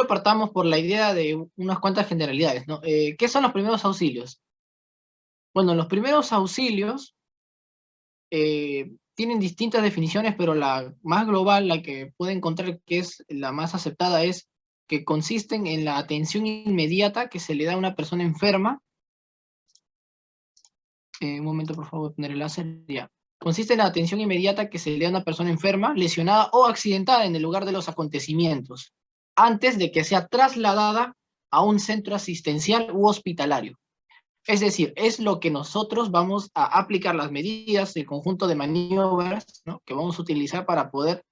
partamos por la idea de unas cuantas generalidades, ¿no? ¿Qué son los primeros auxilios? Bueno, los primeros auxilios tienen distintas definiciones, pero la más global, la que puede encontrar que es la más aceptada, es que consisten en la atención inmediata que se le da a una persona enferma. Un momento, por favor, poner el láser, ya. Consiste en la atención inmediata que se le da a una persona enferma, lesionada o accidentada en el lugar de los acontecimientos, antes de que sea trasladada a un centro asistencial u hospitalario. Es decir, es lo que nosotros vamos a aplicar las medidas, el conjunto de maniobras, ¿no?, que vamos a utilizar para poder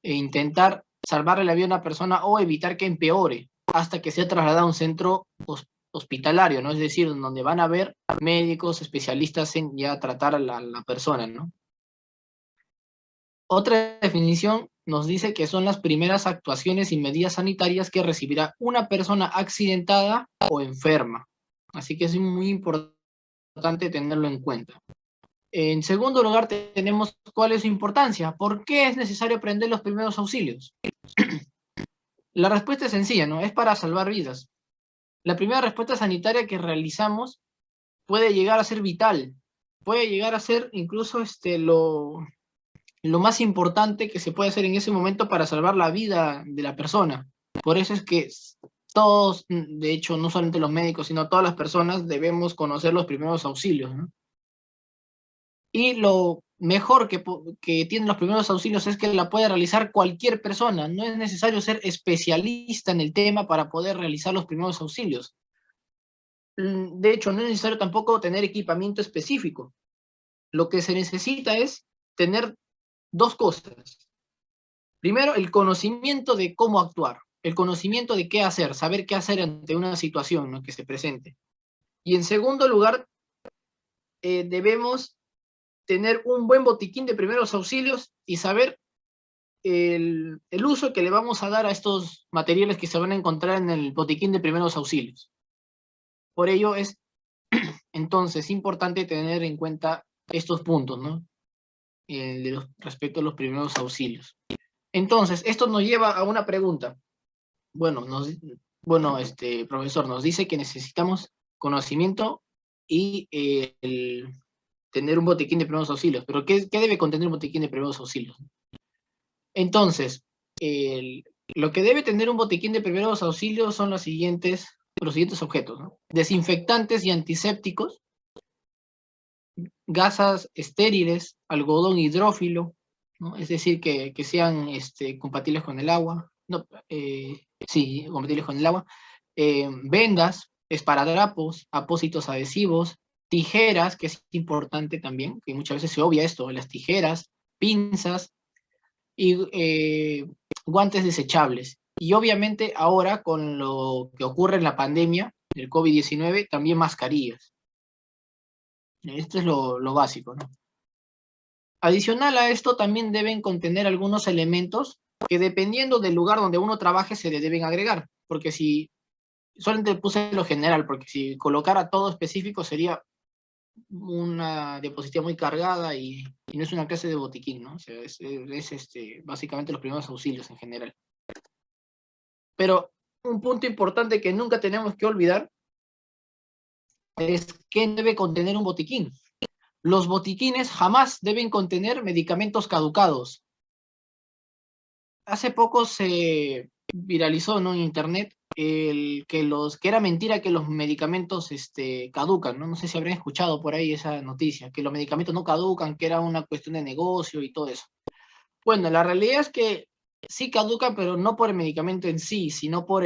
intentar salvarle la vida a una persona o evitar que empeore hasta que sea trasladada a un centro hospitalario, ¿no? Es decir, donde van a haber médicos especialistas en ya tratar a la persona, ¿no? Otra definición nos dice que son las primeras actuaciones y medidas sanitarias que recibirá una persona accidentada o enferma. Así que es muy importante tenerlo en cuenta. En segundo lugar, tenemos cuál es su importancia. ¿Por qué es necesario aprender los primeros auxilios? La respuesta es sencilla, ¿no? Es para salvar vidas. La primera respuesta sanitaria que realizamos puede llegar a ser vital, puede llegar a ser incluso lo más importante que se puede hacer en ese momento para salvar la vida de la persona. Por eso es que todos, de hecho, no solamente los médicos, sino todas las personas debemos conocer los primeros auxilios, ¿no? Y lo mejor que tienen los primeros auxilios es que la puede realizar cualquier persona. No es necesario ser especialista en el tema para poder realizar los primeros auxilios. De hecho, no es necesario tampoco tener equipamiento específico. Lo que se necesita es tener dos cosas. Primero, el conocimiento de cómo actuar, el conocimiento de qué hacer, saber qué hacer ante una situación, ¿no?, que se presente. Y en segundo lugar, debemos tener un buen botiquín de primeros auxilios y saber el uso que le vamos a dar a estos materiales que se van a encontrar en el botiquín de primeros auxilios. Por ello es entonces importante tener en cuenta estos puntos, ¿no? Respecto a los primeros auxilios. Entonces, esto nos lleva a una pregunta. Bueno, profesor, nos dice que necesitamos conocimiento y tener un botiquín de primeros auxilios. Pero ¿qué debe contener un botiquín de primeros auxilios? Entonces, lo que debe tener un botiquín de primeros auxilios son los siguientes objetos, ¿no? Desinfectantes y antisépticos, gasas estériles, algodón hidrófilo, ¿no? Es decir, que sean compatibles con el agua, no, sí, compatibles con el agua, vendas, esparadrapos, apósitos adhesivos, tijeras, que es importante también, que muchas veces se obvia esto, las tijeras, pinzas y guantes desechables. Y obviamente ahora con lo que ocurre en la pandemia, el COVID-19, también mascarillas. Esto es lo básico, ¿no? Adicional a esto, también deben contener algunos elementos que dependiendo del lugar donde uno trabaje se le deben agregar, porque si, solamente puse lo general, porque si colocara todo específico sería una diapositiva muy cargada y no es una clase de botiquín, ¿no? O sea, es básicamente los primeros auxilios en general. Pero un punto importante que nunca tenemos que olvidar es qué debe contener un botiquín. Los botiquines jamás deben contener medicamentos caducados. Hace poco se viralizó, ¿no?, en internet que era mentira que los medicamentos caducan, ¿no? No sé si habrán escuchado por ahí esa noticia, que los medicamentos no caducan, que era una cuestión de negocio y todo eso. Bueno, la realidad es que sí caducan, pero no por el medicamento en sí, sino por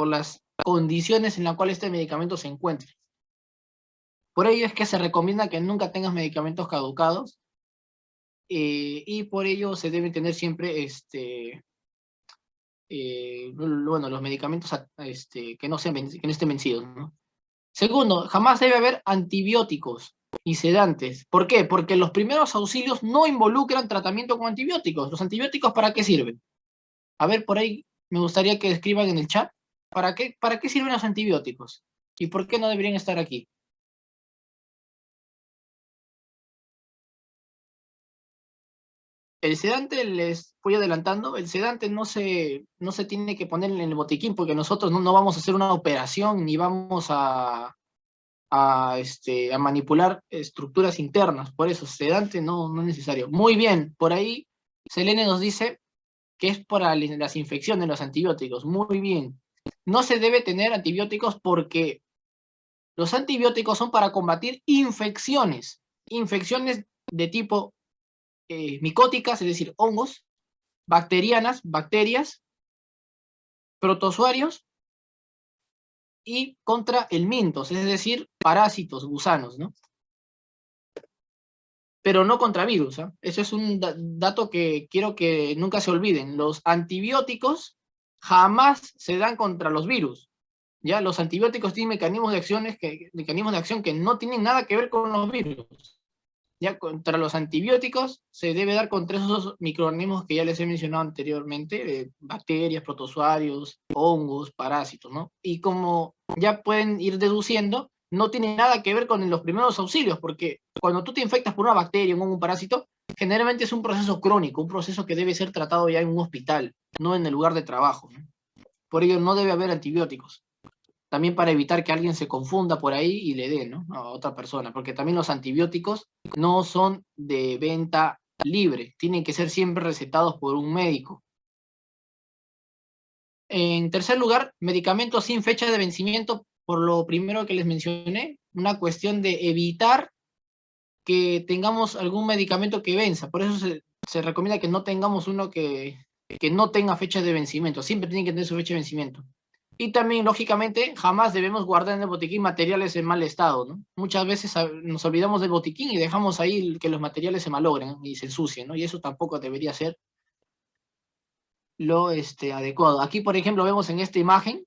las condiciones en las cuales este medicamento se encuentra. Por ello es que se recomienda que nunca tengas medicamentos caducados, y por ello se deben tener siempre los medicamentos que no estén vencidos, ¿no? Segundo, jamás debe haber antibióticos y sedantes. ¿Por qué? Porque los primeros auxilios no involucran tratamiento con antibióticos. ¿Los antibióticos para qué sirven? A ver, por ahí me gustaría que escriban en el chat. ¿Para qué sirven los antibióticos? ¿Y por qué no deberían estar aquí? El sedante, les voy adelantando, el sedante no se tiene que poner en el botiquín porque nosotros no vamos a hacer una operación ni vamos a manipular estructuras internas. Por eso, sedante no es necesario. Muy bien, por ahí Selene nos dice que es para las infecciones, los antibióticos. Muy bien. No se debe tener antibióticos porque los antibióticos son para combatir infecciones. Infecciones de tipo micóticas, es decir, hongos, bacterianas, bacterias, protozoarios y contra helmintos, es decir, parásitos, gusanos, ¿no? Pero no contra virus, ¿eh? Eso es un dato que quiero que nunca se olviden. Los antibióticos jamás se dan contra los virus. ¿Ya? Los antibióticos tienen mecanismos de acción que no tienen nada que ver con los virus. Ya contra los antibióticos se debe dar contra esos microorganismos que ya les he mencionado anteriormente, bacterias, protozoarios, hongos, parásitos, ¿no? Y como ya pueden ir deduciendo, no tiene nada que ver con los primeros auxilios, porque cuando tú te infectas por una bacteria, un hongo, un parásito, generalmente es un proceso crónico, un proceso que debe ser tratado ya en un hospital, no en el lugar de trabajo, ¿no? Por ello no debe haber antibióticos. También para evitar que alguien se confunda por ahí y le dé, ¿no?, a otra persona, porque también los antibióticos no son de venta libre, tienen que ser siempre recetados por un médico. En tercer lugar, medicamentos sin fecha de vencimiento, por lo primero que les mencioné, una cuestión de evitar que tengamos algún medicamento que venza, por eso se recomienda que no tengamos uno que no tenga fecha de vencimiento, siempre tiene que tener su fecha de vencimiento. Y también, lógicamente, jamás debemos guardar en el botiquín materiales en mal estado, ¿no? Muchas veces nos olvidamos del botiquín y dejamos ahí que los materiales se malogren y se ensucien, ¿no? Y eso tampoco debería ser lo adecuado. Aquí, por ejemplo, vemos en esta imagen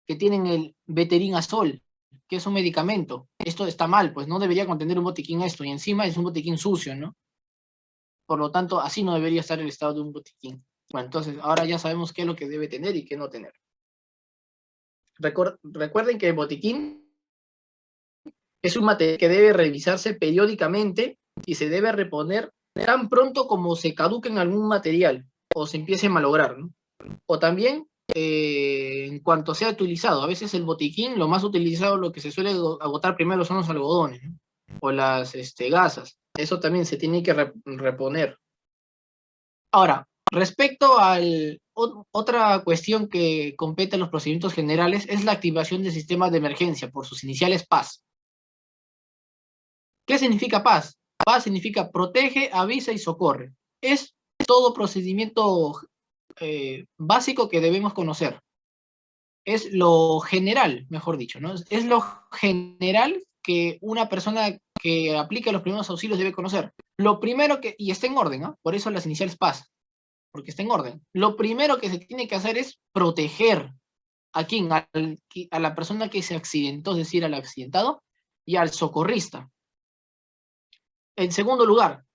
que tienen el Beterinazol, que es un medicamento. Esto está mal, pues no debería contener un botiquín esto, y encima es un botiquín sucio, ¿no? Por lo tanto, así no debería estar el estado de un botiquín. Bueno, entonces, ahora ya sabemos qué es lo que debe tener y qué no tener. Recuerden que el botiquín es un material que debe revisarse periódicamente y se debe reponer tan pronto como se caduque en algún material o se empiece a malograr, ¿no? O también en cuanto sea utilizado. A veces el botiquín, lo más utilizado, lo que se suele agotar primero son los algodones, ¿no?, o las gasas. Eso también se tiene que reponer. Ahora, respecto a otra cuestión que compete a los procedimientos generales es la activación del sistema de emergencia por sus iniciales PAS. ¿Qué significa PAS? PAS significa protege, avisa y socorre. Es todo procedimiento básico que debemos conocer. Es lo general, mejor dicho, ¿no? Es lo general que una persona que aplique los primeros auxilios debe conocer. Lo primero y está en orden, ¿no? Por eso las iniciales PAS, porque está en orden. Lo primero que se tiene que hacer es proteger a quién, a la persona que se accidentó, es decir, al accidentado, y al socorrista. En segundo lugar,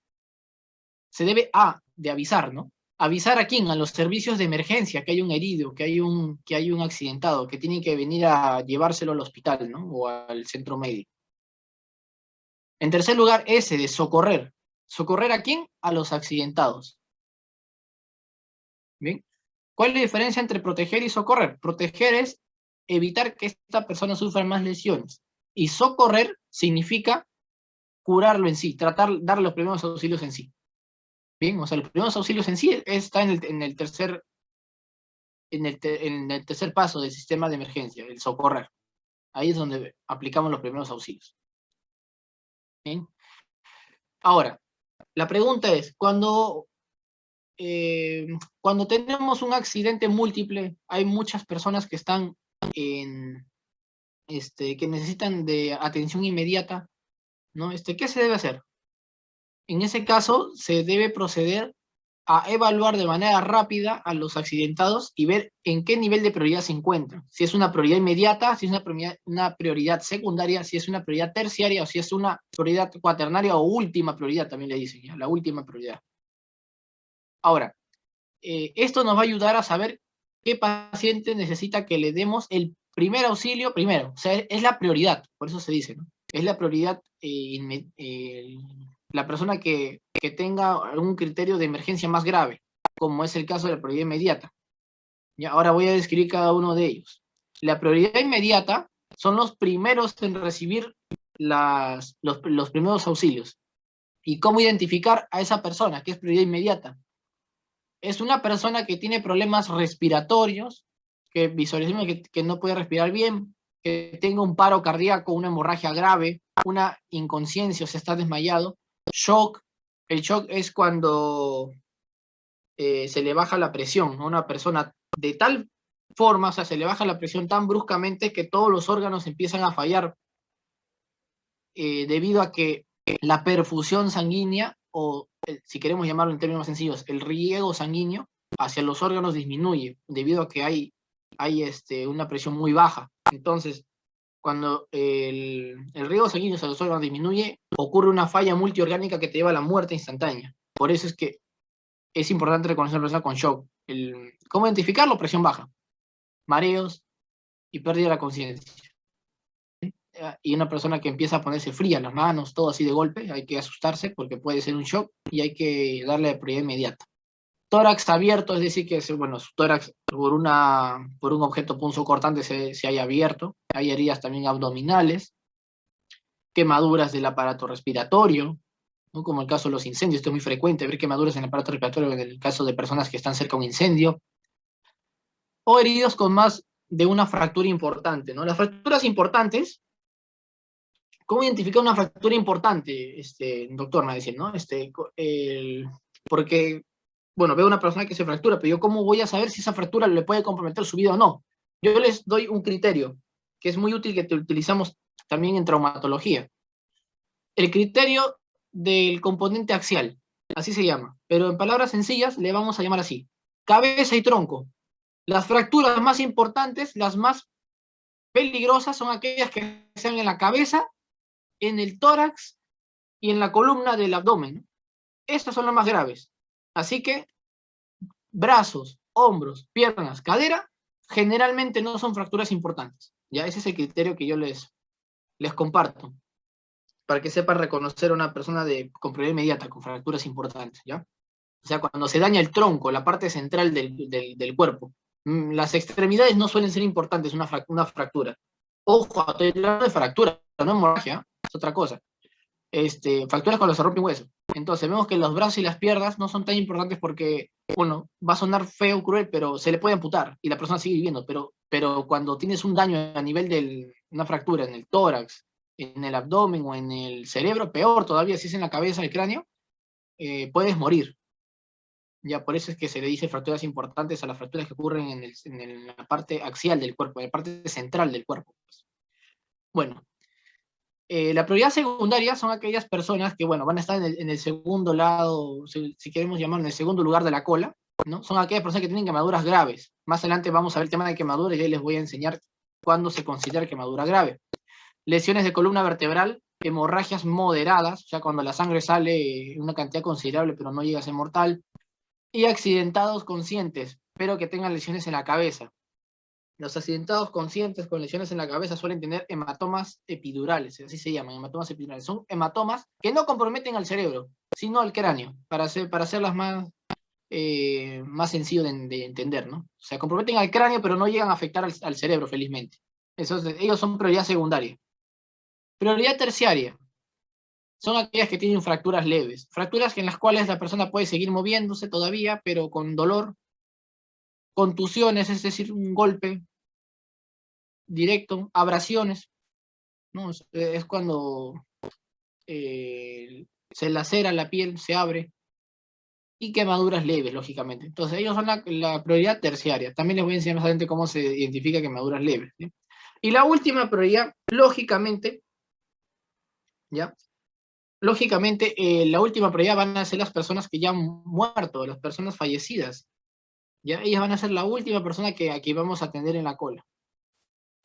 se debe de avisar, ¿no? ¿Avisar a quién? A los servicios de emergencia, que hay un herido, que hay un accidentado, que tienen que venir a llevárselo al hospital, ¿no?, o al centro médico. En tercer lugar, ese de socorrer. ¿Socorrer a quién? A los accidentados. ¿Bien? ¿Cuál es la diferencia entre proteger y socorrer? Proteger es evitar que esta persona sufra más lesiones. Y socorrer significa curarlo en sí, darle los primeros auxilios en sí. Bien, o sea, los primeros auxilios en sí está en el tercer paso del sistema de emergencia, el socorrer. Ahí es donde aplicamos los primeros auxilios. ¿Bien? Ahora, la pregunta es, cuando tenemos un accidente múltiple, hay muchas personas que están que necesitan de atención inmediata, ¿no? ¿Qué se debe hacer? En ese caso, se debe proceder a evaluar de manera rápida a los accidentados y ver en qué nivel de prioridad se encuentran. Si es una prioridad inmediata, si es una prioridad secundaria, si es una prioridad terciaria o si es una prioridad cuaternaria o última prioridad, también le dicen, ¿ya?, la última prioridad. Ahora, esto nos va a ayudar a saber qué paciente necesita que le demos el primer auxilio primero. O sea, es la prioridad, por eso se dice, ¿no? Es la prioridad la persona que tenga algún criterio de emergencia más grave, como es el caso de la prioridad inmediata. Y ahora voy a describir cada uno de ellos. La prioridad inmediata son los primeros en recibir los primeros auxilios. ¿Y cómo identificar a esa persona que es prioridad inmediata? Es una persona que tiene problemas respiratorios, que visualicemos que no puede respirar bien, que tenga un paro cardíaco, una hemorragia grave, una inconsciencia, o sea, está desmayado, shock. El shock es cuando se le baja la presión a una persona de tal forma, o sea, se le baja la presión tan bruscamente que todos los órganos empiezan a fallar debido a que la perfusión sanguínea, o si queremos llamarlo en términos más sencillos, el riego sanguíneo hacia los órganos disminuye debido a que hay una presión muy baja. Entonces, cuando el riego sanguíneo hacia los órganos disminuye, ocurre una falla multiorgánica que te lleva a la muerte instantánea. Por eso es que es importante reconocer a la persona con shock. ¿Cómo identificarlo? Presión baja, mareos y pérdida de la conciencia. Y una persona que empieza a ponerse fría, las manos, todo así de golpe, hay que asustarse porque puede ser un shock y hay que darle prioridad inmediata. Tórax abierto, es decir, que bueno, su tórax por un objeto punzocortante se haya abierto. Hay heridas también abdominales, quemaduras del aparato respiratorio, ¿no? Como el caso de los incendios. Esto es muy frecuente, ver quemaduras en el aparato respiratorio en el caso de personas que están cerca de un incendio. O heridos con más de una fractura importante, ¿no? Las fracturas importantes, ¿cómo identificar una fractura importante, doctor? Me decía, ¿no? Porque, bueno, veo una persona que se fractura, pero yo ¿cómo voy a saber si esa fractura le puede comprometer su vida o no? Yo les doy un criterio que es muy útil, que utilizamos también en traumatología. El criterio del componente axial, así se llama, pero en palabras sencillas le vamos a llamar así: cabeza y tronco. Las fracturas más importantes, las más peligrosas, son aquellas que sean en la cabeza, en el tórax y en la columna del abdomen. Estas son las más graves. Así que brazos, hombros, piernas, cadera, generalmente no son fracturas importantes. Ya ese es el criterio que yo les comparto, para que sepan reconocer a una persona con prioridad inmediata, con fracturas importantes, ¿ya? O sea, cuando se daña el tronco, la parte central del cuerpo, las extremidades no suelen ser importantes, una fractura. Ojo, estoy hablando de fractura, no hemorragia, es otra cosa. Fracturas cuando se rompe un hueso. Entonces vemos que los brazos y las piernas no son tan importantes porque, bueno, va a sonar feo, cruel, pero se le puede amputar y la persona sigue viviendo. Pero cuando tienes un daño a nivel de una fractura en el tórax, en el abdomen o en el cerebro, peor todavía, si es en la cabeza, el cráneo, puedes morir. Ya por eso es que se le dice fracturas importantes a las fracturas que ocurren en la parte axial del cuerpo, en la parte central del cuerpo. Bueno, la prioridad secundaria son aquellas personas que, bueno, van a estar en el segundo lado, si queremos llamarlo, en el segundo lugar de la cola, ¿no? Son aquellas personas que tienen quemaduras graves. Más adelante vamos a ver el tema de quemaduras y ahí les voy a enseñar cuándo se considera quemadura grave. Lesiones de columna vertebral, hemorragias moderadas, o sea, cuando la sangre sale en una cantidad considerable pero no llega a ser mortal, y accidentados conscientes, pero que tengan lesiones en la cabeza. Los accidentados conscientes con lesiones en la cabeza suelen tener hematomas epidurales, así se llaman, hematomas epidurales. Son hematomas que no comprometen al cerebro, sino al cráneo, para hacerlas más sencillo de entender, ¿no? O sea, comprometen al cráneo, pero no llegan a afectar al cerebro, felizmente. Ellos son prioridad secundaria. Prioridad terciaria son aquellas que tienen fracturas leves, fracturas en las cuales la persona puede seguir moviéndose todavía, pero con dolor, contusiones, es decir, un golpe directo, abrasiones, ¿no? Es cuando se lacera la piel, se abre, y quemaduras leves, lógicamente. Entonces, ellos son la prioridad terciaria. También les voy a enseñar más adelante cómo se identifica quemaduras leves, ¿sí? Y la última prioridad, lógicamente, ¿ya? Lógicamente, la última prioridad van a ser las personas que ya han muerto, las personas fallecidas. ¿Ya? Ellas van a ser la última persona que aquí vamos a atender en la cola.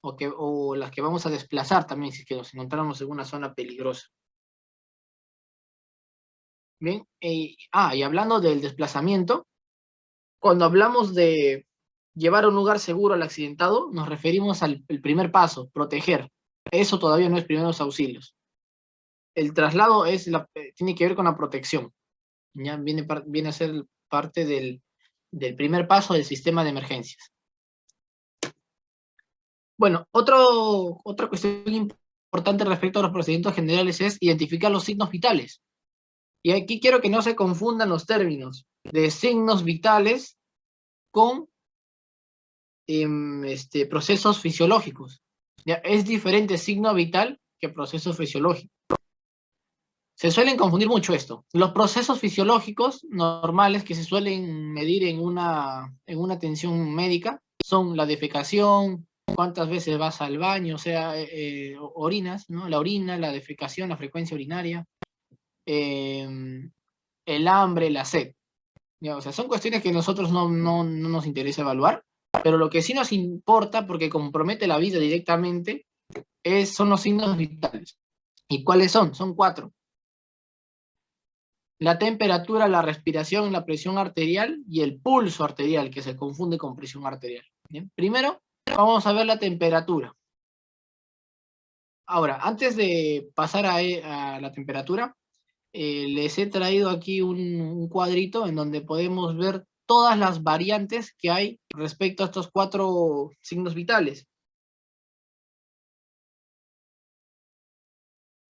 O las que vamos a desplazar también, si es que nos encontramos en una zona peligrosa. Bien, y hablando del desplazamiento, cuando hablamos de llevar a un lugar seguro al accidentado, nos referimos al primer paso, proteger. Eso todavía no es primeros auxilios. el traslado tiene que ver con la protección. Ya viene a ser parte del primer paso del sistema de emergencias. Bueno, otra cuestión importante respecto a los procedimientos generales es identificar los signos vitales. Y aquí quiero que no se confundan los términos de signos vitales con procesos fisiológicos. ¿Ya? Es diferente signo vital que proceso fisiológico. Se suelen confundir mucho esto. Los procesos fisiológicos normales que se suelen medir en una atención médica son la defecación, cuántas veces vas al baño, o sea, orinas, ¿no? La orina, la defecación, la frecuencia urinaria, el hambre, la sed. ¿Ya? O sea, son cuestiones que a nosotros no nos interesa evaluar, pero lo que sí nos importa, porque compromete la vida directamente, son los signos vitales. ¿Y cuáles son? Son 4. La temperatura, la respiración, la presión arterial y el pulso arterial, que se confunde con presión arterial. ¿Bien? Primero, vamos a ver la temperatura. Ahora, antes de pasar a la temperatura, les he traído aquí un cuadrito en donde podemos ver todas las variantes que hay respecto a estos 4 signos vitales.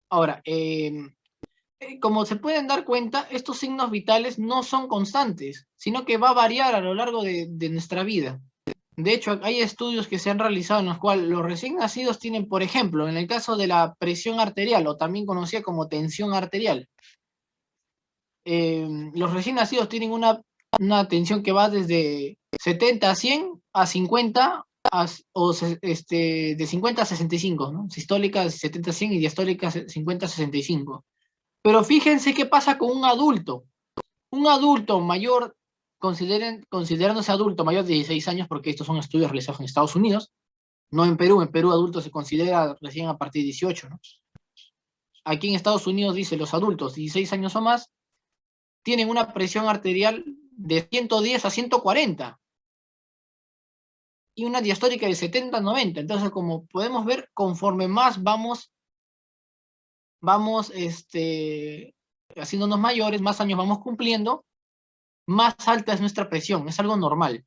Ahora, como se pueden dar cuenta, estos signos vitales no son constantes, sino que va a variar a lo largo de nuestra vida. De hecho, hay estudios que se han realizado en los cuales los recién nacidos tienen, por ejemplo, en el caso de la presión arterial, o también conocida como tensión arterial, los recién nacidos tienen una tensión que va desde 70 a 100 a 50, de 50 a 65, ¿no? Sistólica de 70 a 100 y diastólica 50 a 65. Pero fíjense qué pasa con un adulto. Un adulto mayor, considerándose adulto mayor de 16 años, porque estos son estudios realizados en Estados Unidos, no en Perú. En Perú adulto se considera recién a partir de 18, ¿no? Aquí en Estados Unidos dice los adultos 16 años o más tienen una presión arterial de 110 a 140 y una diastólica de 70 a 90. Entonces, como podemos ver, conforme más vamos haciéndonos mayores, más años vamos cumpliendo, más alta es nuestra presión. Es algo normal.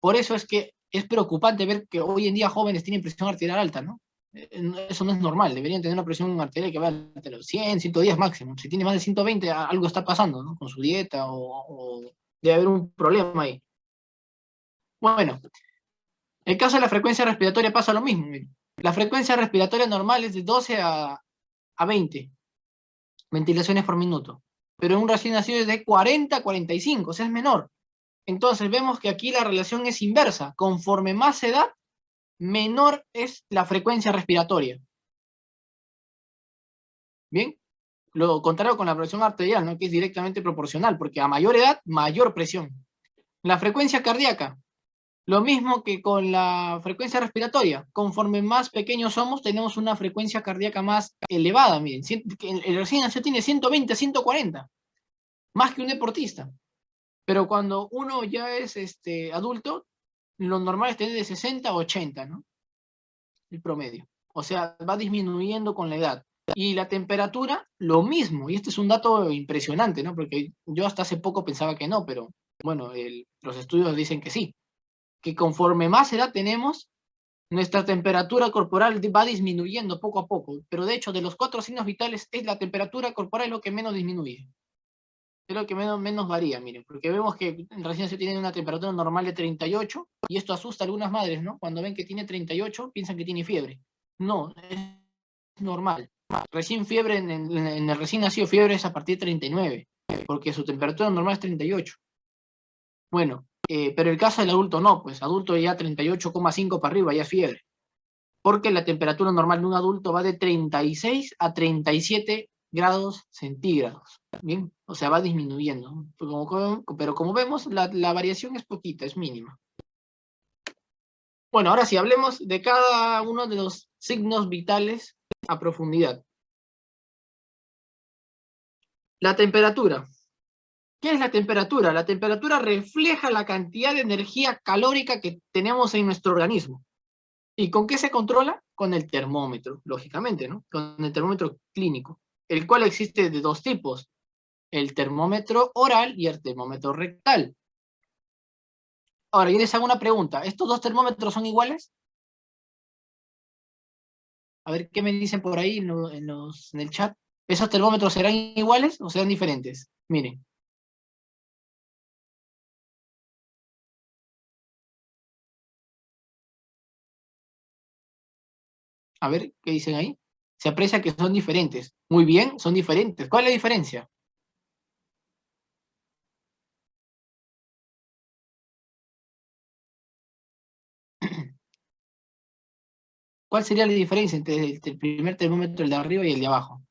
Por eso es que es preocupante ver que hoy en día jóvenes tienen presión arterial alta, ¿no? Eso no es normal. Deberían tener una presión arterial que va entre los 100, 110 máximo. Si tiene más de 120, algo está pasando, ¿no? Con su dieta o debe haber un problema ahí. Bueno, en el caso de la frecuencia respiratoria pasa lo mismo. Miren. La frecuencia respiratoria normal es de 12 a 20 ventilaciones por minuto. Pero en un recién nacido es de 40 a 45, o sea, es menor. Entonces vemos que aquí la relación es inversa. Conforme más edad, menor es la frecuencia respiratoria. ¿Bien? Lo contrario con la presión arterial, ¿no? Que es directamente proporcional, porque a mayor edad, mayor presión. La frecuencia cardíaca, lo mismo que con la frecuencia respiratoria. Conforme más pequeños somos, tenemos una frecuencia cardíaca más elevada. Miren, el recién nacido tiene 120, 140, más que un deportista. Pero cuando uno ya es adulto, lo normal es tener de 60 a 80, ¿no? El promedio. O sea, va disminuyendo con la edad. Y la temperatura, lo mismo. Y este es un dato impresionante, ¿no? Porque yo hasta hace poco pensaba que no, pero bueno, los estudios dicen que sí. Que conforme más edad tenemos, nuestra temperatura corporal va disminuyendo poco a poco. Pero de hecho, de los 4 signos vitales, es la temperatura corporal lo que menos disminuye. Es lo que menos varía, miren. Porque vemos que recién se tiene una temperatura normal de 38, y esto asusta a algunas madres, ¿no? Cuando ven que tiene 38, piensan que tiene fiebre. No, es normal. Recién fiebre, en el recién nacido fiebre es a partir de 39, porque su temperatura normal es 38. Bueno, pero el caso del adulto no, pues adulto ya 38,5 para arriba, ya es fiebre. Porque la temperatura normal de un adulto va de 36 a 37 grados centígrados. Bien, o sea, va disminuyendo. Pero como vemos, la variación es poquita, es mínima. Bueno, ahora sí, hablemos de cada uno de los signos vitales a profundidad. La temperatura. ¿Qué es la temperatura? La temperatura refleja la cantidad de energía calórica que tenemos en nuestro organismo. ¿Y con qué se controla? Con el termómetro, lógicamente, ¿no? Con el termómetro clínico. el cual existe de dos tipos, el termómetro oral y el termómetro rectal. Ahora, yo les hago una pregunta, ¿estos dos termómetros son iguales? A ver qué me dicen por ahí en el chat. ¿Esos termómetros serán iguales o serán diferentes? Miren. A ver qué dicen ahí. Se aprecia que son diferentes. Muy bien, son diferentes. ¿Cuál es la diferencia? ¿Cuál sería la diferencia entre el primer termómetro, el de arriba y el de abajo?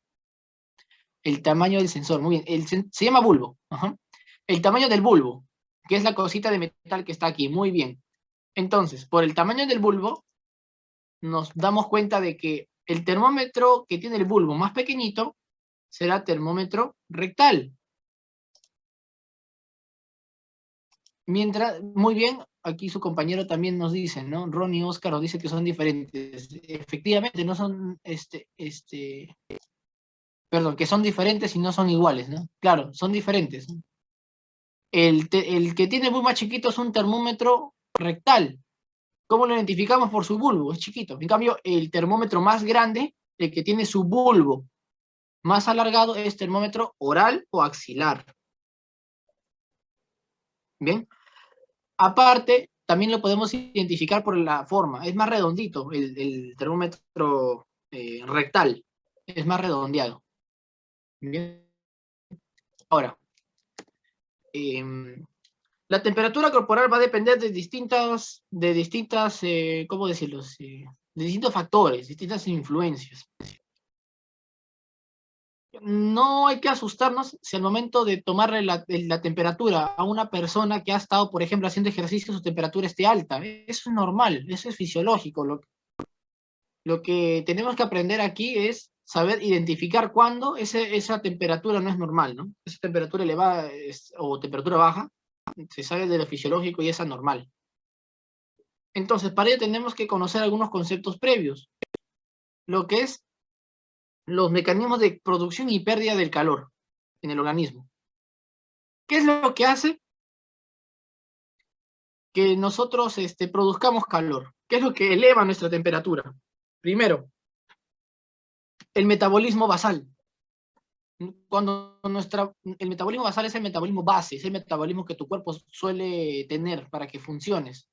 El tamaño del sensor. Muy bien. Se llama bulbo. Ajá. El tamaño del bulbo, que es la cosita de metal que está aquí. Muy bien. Entonces, por el tamaño del bulbo, nos damos cuenta de que el termómetro que tiene el bulbo más pequeñito será termómetro rectal. Mientras, muy bien, aquí su compañero también nos dice, ¿no? Ronnie Oscar nos dice que son diferentes. Efectivamente, no son, perdón, que son diferentes y no son iguales, ¿no? Claro, son diferentes, ¿no? El que tiene el bulbo más chiquito es un termómetro rectal. ¿Cómo lo identificamos? Por su bulbo, es chiquito. En cambio, el termómetro más grande, el que tiene su bulbo más alargado, es termómetro oral o axilar. Bien. Aparte, también lo podemos identificar por la forma. Es más redondito el termómetro rectal. Es más redondeado. Bien. Ahora, la temperatura corporal va a depender de ¿cómo decirlo? De distintos factores, distintas influencias. No hay que asustarnos si al momento de tomarle la temperatura a una persona que ha estado, por ejemplo, haciendo ejercicio, su temperatura esté alta. Eso es normal, eso es fisiológico. Lo que tenemos que aprender aquí es saber identificar cuándo esa temperatura no es normal, ¿no? Esa temperatura elevada o temperatura baja se sabe de lo fisiológico y es anormal. Entonces, para ello tenemos que conocer algunos conceptos previos. Lo que es los mecanismos de producción y pérdida del calor en el organismo. ¿Qué es lo que hace que nosotros produzcamos calor? ¿Qué es lo que eleva nuestra temperatura? Primero, el metabolismo basal. Cuando el metabolismo basal es el metabolismo base, es el metabolismo que tu cuerpo suele tener para que funciones.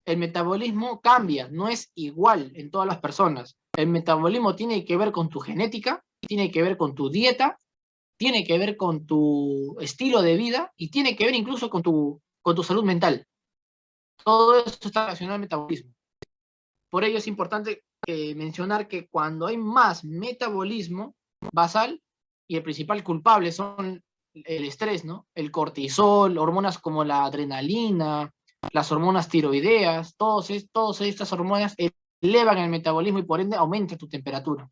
El metabolismo cambia, no es igual en todas las personas. El metabolismo tiene que ver con tu genética, tiene que ver con tu dieta, tiene que ver con tu estilo de vida y tiene que ver incluso con tu salud mental. Todo eso está relacionado al metabolismo. Por ello es importante mencionar que cuando hay más metabolismo basal, y el principal culpable son el estrés, ¿no? El cortisol, hormonas como la adrenalina, las hormonas tiroideas, todas estas hormonas elevan el metabolismo y por ende aumenta tu temperatura.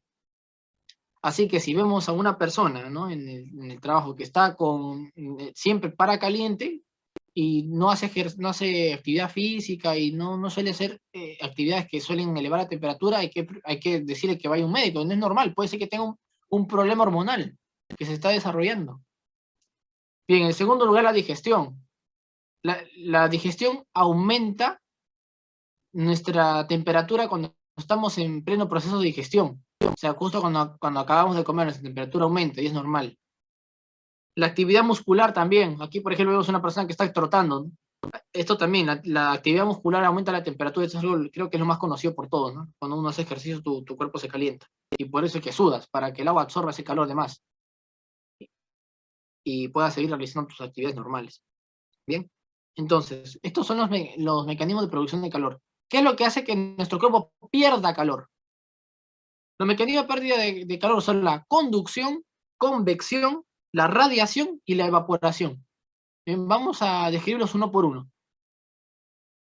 Así que si vemos a una persona, ¿no? en el trabajo que está siempre para caliente y no hace actividad física y no suele hacer actividades que suelen elevar la temperatura, hay que decirle que vaya a un médico. No es normal, puede ser que tenga un problema hormonal que se está desarrollando. Bien, en segundo lugar, la digestión. La digestión aumenta nuestra temperatura cuando estamos en pleno proceso de digestión. O sea, justo cuando acabamos de comer, nuestra temperatura aumenta y es normal. La actividad muscular también. Aquí, por ejemplo, vemos una persona que está trotando, ¿no? Esto también, la actividad muscular aumenta la temperatura. Esto es algo, creo que es lo más conocido por todos, ¿no? Cuando uno hace ejercicio, tu cuerpo se calienta. Y por eso es que sudas, para que el agua absorba ese calor de más. Y puedas seguir realizando tus actividades normales. Bien. Entonces, estos son los mecanismos de producción de calor. ¿Qué es lo que hace que nuestro cuerpo pierda calor? Los mecanismos de pérdida de calor son la conducción, convección, la radiación y la evaporación. Vamos a describirlos uno por uno.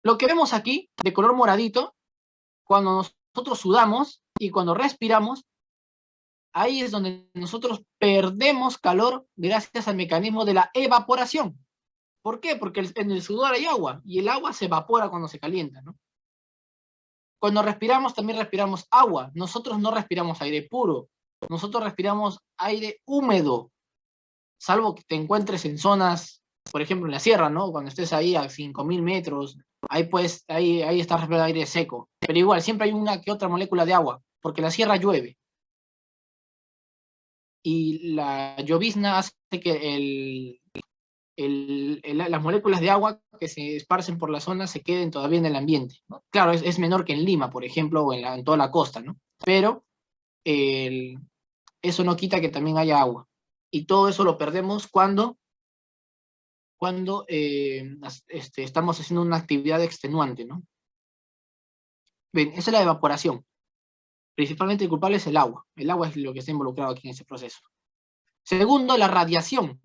Lo que vemos aquí, de color moradito, cuando nosotros sudamos y cuando respiramos, ahí es donde nosotros perdemos calor gracias al mecanismo de la evaporación. ¿Por qué? Porque en el sudor hay agua y el agua se evapora cuando se calienta, ¿no? Cuando respiramos, también respiramos agua. Nosotros no respiramos aire puro. nosotros respiramos aire húmedo, salvo que te encuentres en zonas, por ejemplo en la sierra, ¿no? Cuando estés ahí a 5.000 metros, ahí pues, ahí estás respirando aire seco. Pero igual, siempre hay una que otra molécula de agua, porque en la sierra llueve. Y la llovizna hace que las moléculas de agua que se esparcen por la zona se queden todavía en el ambiente, ¿no? Claro, es menor que en Lima, por ejemplo, o en toda la costa, ¿no? Pero eso no quita que también haya agua. Y todo eso lo perdemos cuando estamos haciendo una actividad extenuante, ¿no? Bien, esa es la evaporación. Principalmente el culpable es el agua. El agua es lo que está involucrado aquí en ese proceso. Segundo, la radiación.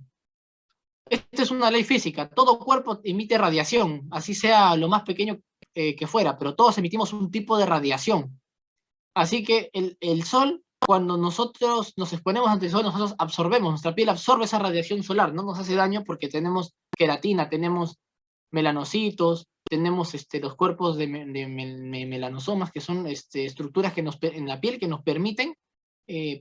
Esta es una ley física. Todo cuerpo emite radiación, así sea lo más pequeño que fuera, pero todos emitimos un tipo de radiación. Así que el sol, cuando nosotros nos exponemos ante el sol, nosotros absorbemos, nuestra piel absorbe esa radiación solar, no nos hace daño porque tenemos queratina, tenemos melanocitos, tenemos los cuerpos de melanosomas, que son estructuras en la piel que nos permiten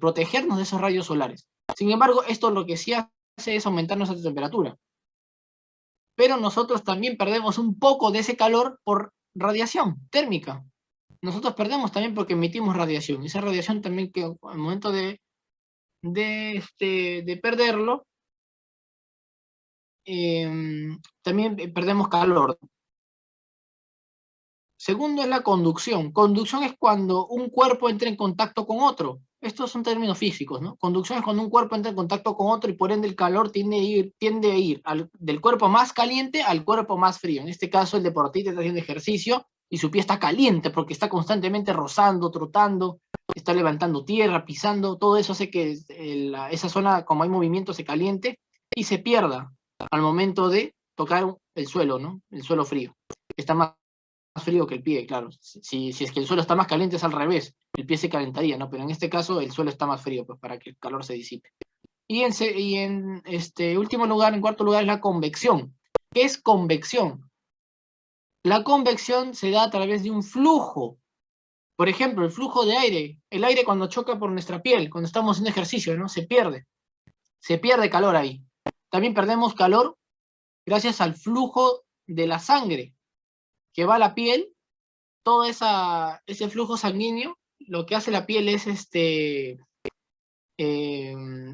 protegernos de esos rayos solares. Sin embargo, esto lo que sí hace es aumentar nuestra temperatura. Pero nosotros también perdemos un poco de ese calor por radiación térmica. Nosotros perdemos también porque emitimos radiación. Esa radiación también que al momento de perderlo, también perdemos calor. Segundo es la conducción. Conducción es cuando un cuerpo entra en contacto con otro. Estos son términos físicos, ¿no? Conducción es cuando un cuerpo entra en contacto con otro y por ende el calor tiende a ir del cuerpo más caliente al cuerpo más frío. En este caso el deportista está haciendo ejercicio y su pie está caliente porque está constantemente rozando, trotando, está levantando tierra, pisando. Todo eso hace que esa zona, como hay movimiento, se caliente y se pierda al momento de tocar el suelo, ¿no? El suelo frío. Está más frío que el pie, claro. Si es que el suelo está más caliente es al revés, el pie se calentaría, ¿no? Pero en este caso el suelo está más frío, pues para que el calor se disipe. Y en último lugar, en cuarto lugar, es la convección. ¿Qué es convección? La convección se da a través de un flujo. Por ejemplo, el flujo de aire. El aire cuando choca por nuestra piel, cuando estamos haciendo ejercicio, ¿no? Se pierde. Se pierde calor ahí. También perdemos calor gracias al flujo de la sangre que va a la piel. Todo ese flujo sanguíneo, lo que hace la piel es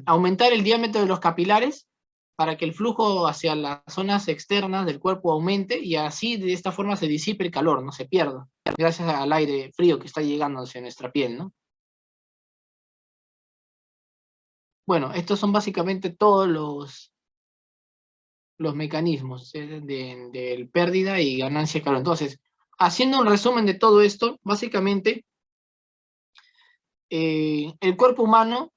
aumentar el diámetro de los capilares para que el flujo hacia las zonas externas del cuerpo aumente y así de esta forma se disipe el calor, no se pierda, gracias al aire frío que está llegando hacia nuestra piel, ¿no? Bueno, estos son básicamente todos los mecanismos de pérdida y ganancia de calor. Entonces, haciendo un resumen de todo esto, básicamente el cuerpo humano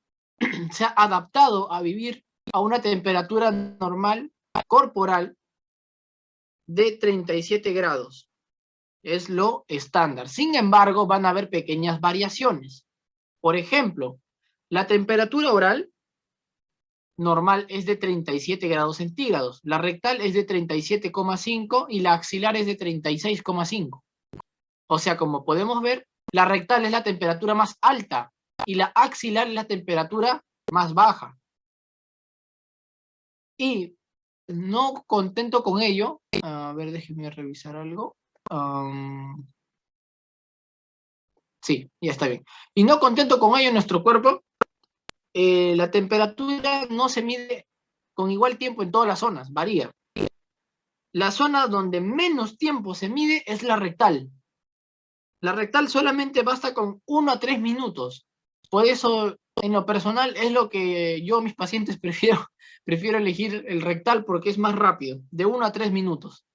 se ha adaptado a vivir a una temperatura normal corporal de 37 grados. Es lo estándar. Sin embargo, van a haber pequeñas variaciones. Por ejemplo, la temperatura oral normal es de 37 grados centígrados, la rectal es de 37,5 y la axilar es de 36,5. O sea, como podemos ver, la rectal es la temperatura más alta y la axilar es la temperatura más baja. Y no contento con ello, a ver, déjenme revisar algo. Sí, ya está bien. Y no contento con ello, nuestro cuerpo, la temperatura no se mide con igual tiempo en todas las zonas, varía. La zona donde menos tiempo se mide es la rectal. La rectal solamente basta con 1 a 3 minutos. Por eso, en lo personal, es lo que yo a mis pacientes prefiero elegir el rectal porque es más rápido, de 1 a 3 minutos.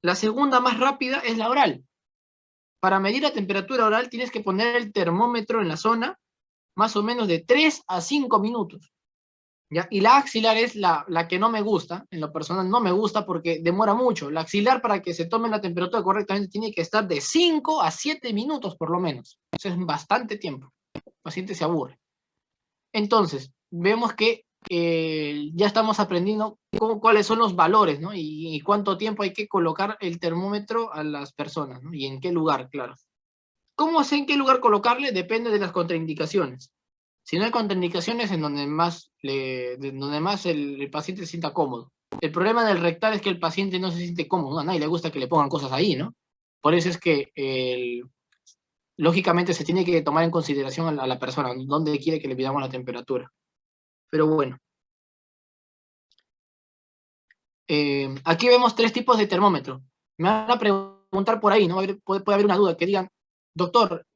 La segunda más rápida es la oral. Para medir la temperatura oral tienes que poner el termómetro en la zona más o menos de 3 a 5 minutos. ¿Ya? Y la axilar es la que no me gusta, en lo personal no me gusta porque demora mucho. La axilar para que se tome la temperatura correctamente tiene que estar de 5 a 7 minutos por lo menos. Eso es bastante tiempo. El paciente se aburre. Entonces, vemos que ya estamos aprendiendo cuáles son los valores, ¿no? Y cuánto tiempo hay que colocar el termómetro a las personas, ¿no? Y en qué lugar, claro. ¿Cómo sé en qué lugar colocarle? Depende de las contraindicaciones. Si no hay contraindicaciones, en donde más, el paciente se sienta cómodo. El problema del rectal es que el paciente no se siente cómodo, a nadie le gusta que le pongan cosas ahí, ¿no? Por eso es que, lógicamente, se tiene que tomar en consideración a la persona, dónde quiere que le pidamos la temperatura. Pero bueno. Aquí vemos 3 tipos de termómetro. Me van a preguntar por ahí, ¿no? Puede haber una duda, que digan, doctor,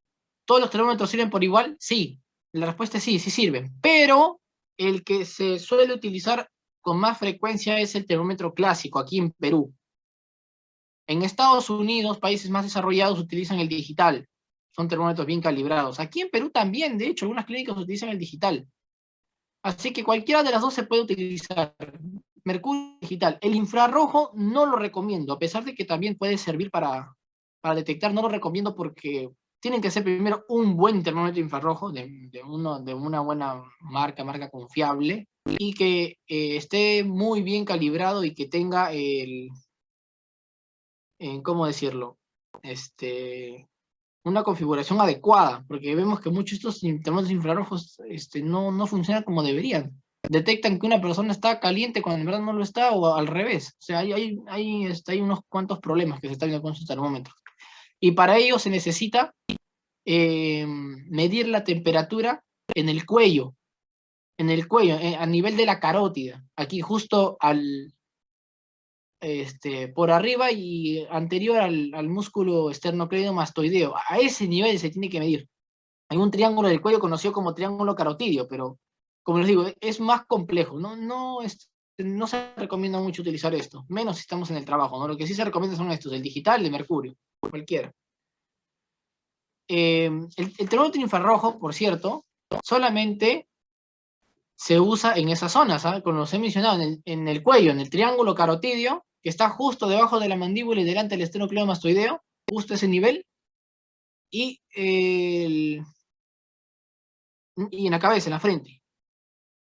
¿todos los termómetros sirven por igual? Sí. La respuesta es sí, sí sirven. Pero el que se suele utilizar con más frecuencia es el termómetro clásico, aquí en Perú. En Estados Unidos, países más desarrollados, utilizan el digital. Son termómetros bien calibrados. Aquí en Perú también, de hecho, algunas clínicas utilizan el digital. Así que cualquiera de las dos se puede utilizar. Mercurio digital. El infrarrojo no lo recomiendo, a pesar de que también puede servir para detectar, no lo recomiendo porque tienen que ser primero un buen termómetro infrarrojo de una buena marca confiable, y que esté muy bien calibrado y que tenga ¿cómo decirlo? Una configuración adecuada, porque vemos que muchos de estos termómetros infrarrojos no funcionan como deberían. Detectan que una persona está caliente cuando en verdad no lo está, o al revés. O sea, hay unos cuantos problemas que se están viendo con estos termómetros. Y para ello se necesita medir la temperatura en el cuello, a nivel de la carótida, aquí justo por arriba y anterior al músculo esternocleidomastoideo. A ese nivel se tiene que medir. Hay un triángulo del cuello conocido como triángulo carotidio, pero, como les digo, es más complejo. No se recomienda mucho utilizar esto, menos si estamos en el trabajo, ¿no? Lo que sí se recomienda son estos, el digital, el de mercurio, cualquiera. El termómetro infrarrojo, por cierto, solamente se usa en esas zonas, ¿sabes? Como los he mencionado, en el cuello, en el triángulo carotidio, que está justo debajo de la mandíbula y delante del esternocleidomastoideo, justo ese nivel, y, y en la cabeza, en la frente.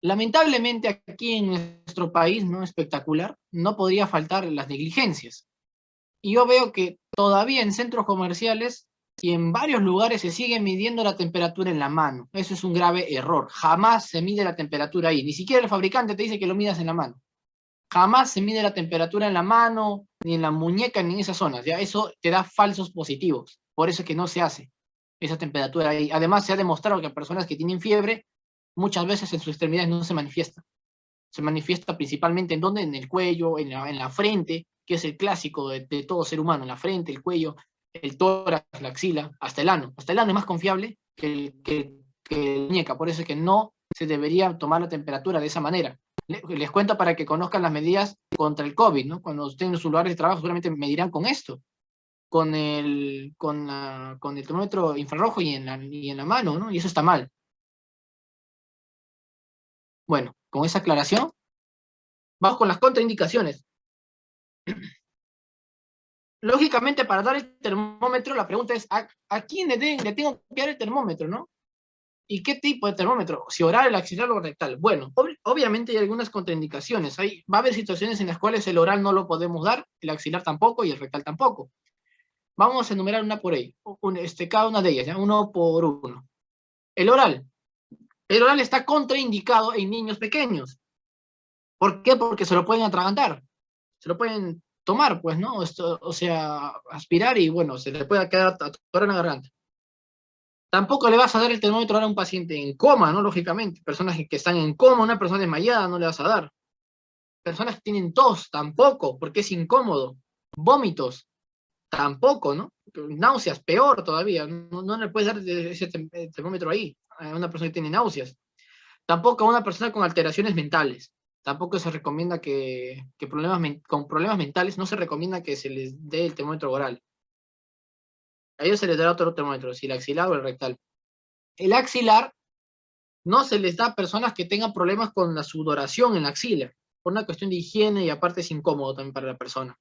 Lamentablemente aquí en nuestro país, ¿no? Espectacular, no podría faltar las negligencias. Y yo veo que todavía en centros comerciales y en varios lugares se sigue midiendo la temperatura en la mano. Eso es un grave error. Jamás se mide la temperatura ahí. Ni siquiera el fabricante te dice que lo midas en la mano. Jamás se mide la temperatura en la mano, ni en la muñeca, ni en esas zonas. ¿Ya? Eso te da falsos positivos. Por eso es que no se hace esa temperatura ahí. Además, se ha demostrado que personas que tienen fiebre, muchas veces en sus extremidades no se manifiesta. Se manifiesta principalmente en donde, en el cuello, en la frente, que es el clásico de todo ser humano, en la frente, el cuello, el tórax, la axila, hasta el ano. Hasta el ano es más confiable que la muñeca, por eso es que no se debería tomar la temperatura de esa manera. Les cuento para que conozcan las medidas contra el COVID, ¿no? Cuando estén en sus lugares de trabajo seguramente medirán con esto, con el termómetro infrarrojo y en la mano, ¿no? Y eso está mal. Bueno, con esa aclaración, vamos con las contraindicaciones. Lógicamente, para dar el termómetro, la pregunta es, ¿a quién le tengo que dar el termómetro, no? ¿Y qué tipo de termómetro? Si oral, el axilar o rectal. Bueno, obviamente hay algunas contraindicaciones. Va a haber situaciones en las cuales el oral no lo podemos dar, el axilar tampoco y el rectal tampoco. Vamos a enumerar una por ahí, cada una de ellas, ¿ya? Uno por uno. El oral. El oral está contraindicado en niños pequeños. ¿Por qué? Porque se lo pueden atragantar. Se lo pueden tomar, pues, ¿no? O sea, aspirar y, bueno, se le puede quedar atorado en la garganta. Tampoco le vas a dar el termómetro ahora a un paciente en coma, ¿no? Lógicamente. Personas que están en coma, una persona desmayada, no le vas a dar. Personas que tienen tos, tampoco, porque es incómodo. Vómitos, tampoco, ¿no? Náuseas, peor todavía. No le puedes dar ese termómetro ahí a una persona que tiene náuseas. Tampoco a una persona con alteraciones mentales. Tampoco se recomienda con problemas mentales, no se recomienda que se les dé el termómetro oral. A ellos se les dará otro termómetro, si el axilar o el rectal. El axilar no se les da a personas que tengan problemas con la sudoración en la axila, por una cuestión de higiene, y aparte es incómodo también para la persona.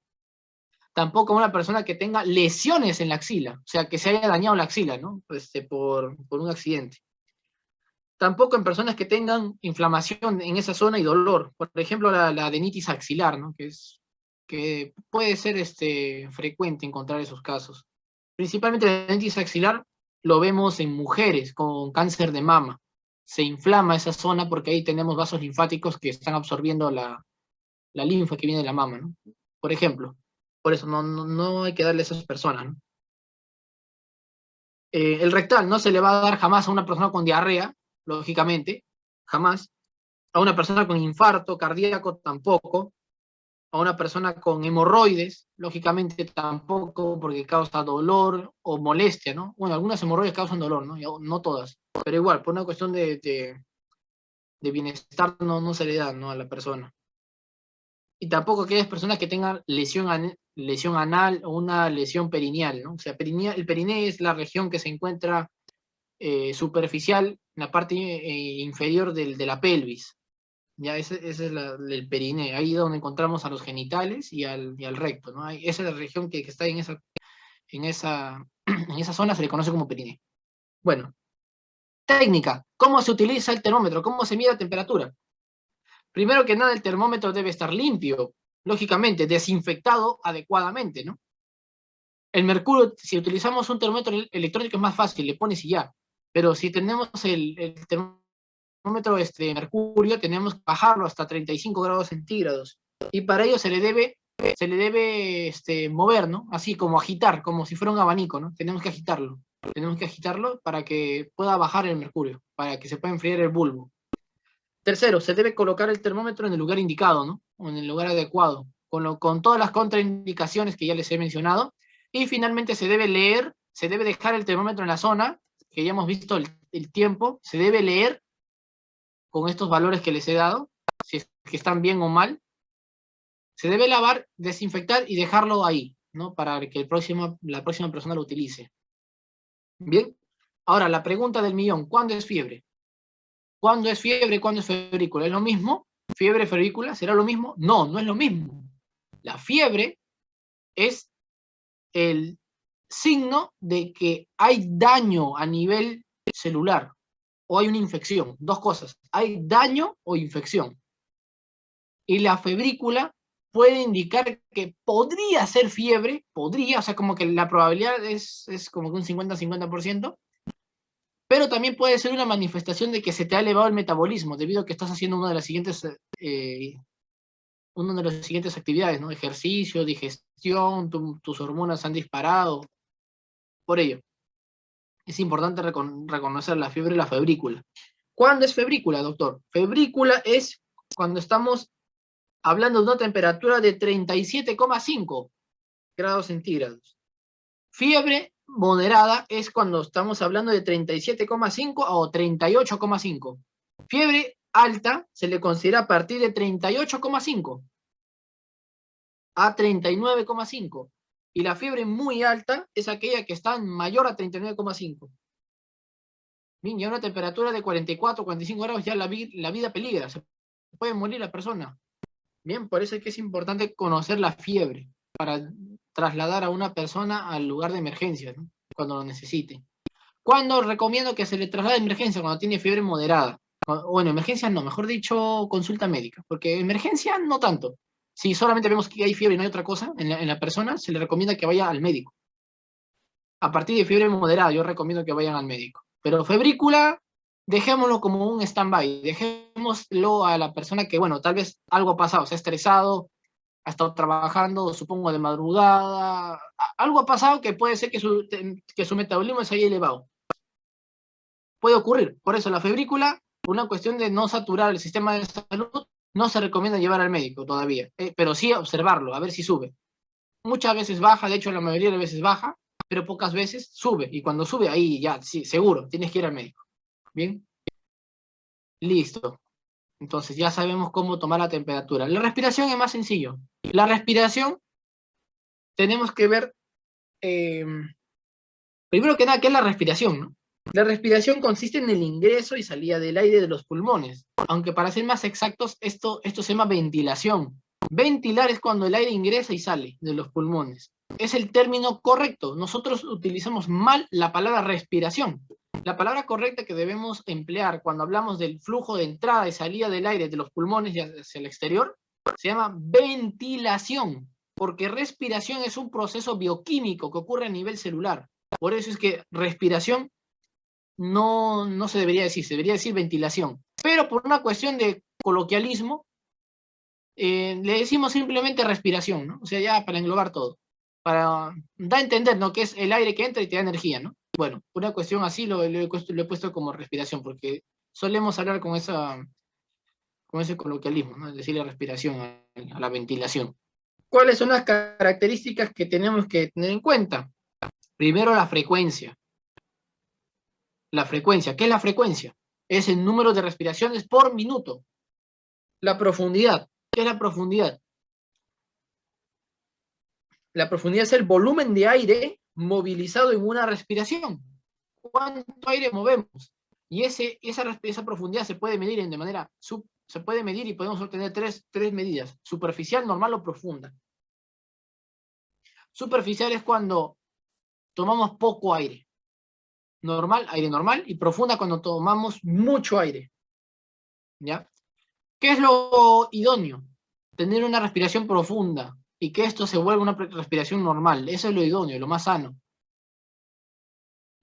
Tampoco a una persona que tenga lesiones en la axila, o sea, que se haya dañado la axila, ¿no? Por un accidente. Tampoco en personas que tengan inflamación en esa zona y dolor. Por ejemplo, la adenitis axilar, ¿no? Que puede ser frecuente encontrar esos casos. Principalmente la adenitis axilar lo vemos en mujeres con cáncer de mama. se inflama esa zona porque ahí tenemos vasos linfáticos que están absorbiendo la linfa que viene de la mama, ¿no? Por ejemplo. Por eso no hay que darle a esas personas, ¿no? El rectal no se le va a dar jamás a una persona con diarrea, lógicamente, jamás. A una persona con infarto cardíaco tampoco. A una persona con hemorroides, lógicamente tampoco, porque causa dolor o molestia, ¿no? Bueno, algunas hemorroides causan dolor, ¿no? No todas. Pero igual, por una cuestión de bienestar no se le da, ¿no? A la persona. Y tampoco aquellas personas que tengan lesión anal o una lesión perineal, ¿no? O sea, el perineo es la región que se encuentra superficial en la parte inferior de la pelvis. Ya, ese es el perineo, ahí donde encontramos a los genitales y al recto, ¿no? Esa es la región que está en esa zona, se le conoce como perineo. Bueno, técnica, ¿cómo se utiliza el termómetro? ¿Cómo se mide la temperatura? Primero que nada, el termómetro debe estar limpio, lógicamente, desinfectado adecuadamente, ¿no? El mercurio, si utilizamos un termómetro electrónico es más fácil, le pones y ya. Pero si tenemos el termómetro de mercurio, tenemos que bajarlo hasta 35 grados centígrados. Y para ello se le debe mover, ¿no? Así como agitar, como si fuera un abanico, ¿no? Tenemos que agitarlo. Tenemos que agitarlo para que pueda bajar el mercurio, para que se pueda enfriar el bulbo. Tercero, se debe colocar el termómetro en el lugar indicado, ¿no? O en el lugar adecuado, con todas las contraindicaciones que ya les he mencionado. Y finalmente se debe dejar el termómetro en la zona, que ya hemos visto el tiempo, se debe leer con estos valores que les he dado, si es que están bien o mal. Se debe lavar, desinfectar y dejarlo ahí, ¿no? Para que la próxima persona lo utilice. Bien. Ahora, la pregunta del millón, ¿cuándo es fiebre? ¿Cuándo es fiebre? ¿Cuándo es febrícula? ¿Es lo mismo? ¿Fiebre, febrícula? ¿Será lo mismo? No es lo mismo. La fiebre es el signo de que hay daño a nivel celular o hay una infección. Dos cosas. Hay daño o infección. Y la febrícula puede indicar que podría ser fiebre, o sea, como que la probabilidad es como que un 50-50%, pero también puede ser una manifestación de que se te ha elevado el metabolismo debido a que estás haciendo una de las siguientes actividades, ¿no? Ejercicio, digestión, tus hormonas han disparado. Por ello, es importante reconocer la fiebre y la febrícula. ¿Cuándo es febrícula, doctor? Febrícula es cuando estamos hablando de una temperatura de 37,5 grados centígrados. Fiebre moderada es cuando estamos hablando de 37,5 o 38,5. Fiebre alta se le considera a partir de 38,5 a 39,5. Y la fiebre muy alta es aquella que está mayor a 39,5. Bien, ya una temperatura de 44, 45 grados, ya la vida peligra, se puede morir la persona. Bien, por eso es que es importante conocer la fiebre para trasladar a una persona al lugar de emergencia, ¿no? Cuando lo necesite. ¿Cuándo recomiendo que se le traslade a emergencia? Cuando tiene fiebre moderada. Bueno, emergencia no, mejor dicho, consulta médica, porque emergencia no tanto. Si solamente vemos que hay fiebre y no hay otra cosa en la persona, se le recomienda que vaya al médico. A partir de fiebre moderada, yo recomiendo que vayan al médico. Pero febrícula, dejémoslo como un stand-by, dejémoslo a la persona que, bueno, tal vez algo ha pasado, se ha estresado, ha estado trabajando, supongo, de madrugada, algo ha pasado que puede ser que su metabolismo se haya elevado. Puede ocurrir, por eso la febrícula, por una cuestión de no saturar el sistema de salud, no se recomienda llevar al médico todavía, pero sí observarlo, a ver si sube. Muchas veces baja, de hecho la mayoría de veces baja, pero pocas veces sube, y cuando sube ahí ya, sí, seguro, tienes que ir al médico. Bien, listo. Entonces ya sabemos cómo tomar la temperatura. La respiración es más sencillo. La respiración, tenemos que ver, primero que nada, ¿qué es la respiración, no? La respiración consiste en el ingreso y salida del aire de los pulmones, aunque para ser más exactos, esto se llama ventilación. Ventilar es cuando el aire ingresa y sale de los pulmones. Es el término correcto. Nosotros utilizamos mal la palabra respiración. La palabra correcta que debemos emplear cuando hablamos del flujo de entrada y salida del aire de los pulmones hacia el exterior se llama ventilación, porque respiración es un proceso bioquímico que ocurre a nivel celular. Por eso es que respiración no se debería decir, se debería decir ventilación. Pero por una cuestión de coloquialismo, le decimos simplemente respiración, ¿no? O sea, ya para englobar todo. Para dar a entender, ¿no? Que es el aire que entra y te da energía, ¿no? Bueno, una cuestión así lo he puesto como respiración, porque solemos hablar con ese coloquialismo, ¿no? Decirle respiración a la ventilación. ¿Cuáles son las características que tenemos que tener en cuenta? Primero, la frecuencia. La frecuencia. ¿Qué es la frecuencia? Es el número de respiraciones por minuto. La profundidad. ¿Qué es la profundidad? La profundidad es el volumen de aire movilizado en una respiración. ¿Cuánto aire movemos? Y esa profundidad se puede medir se puede medir y podemos obtener tres medidas: superficial, normal o profunda. Superficial es cuando tomamos poco aire. Normal, aire normal, y profunda cuando tomamos mucho aire. ¿Ya? ¿Qué es lo idóneo? Tener una respiración profunda y que esto se vuelva una respiración normal. Eso es lo idóneo, lo más sano.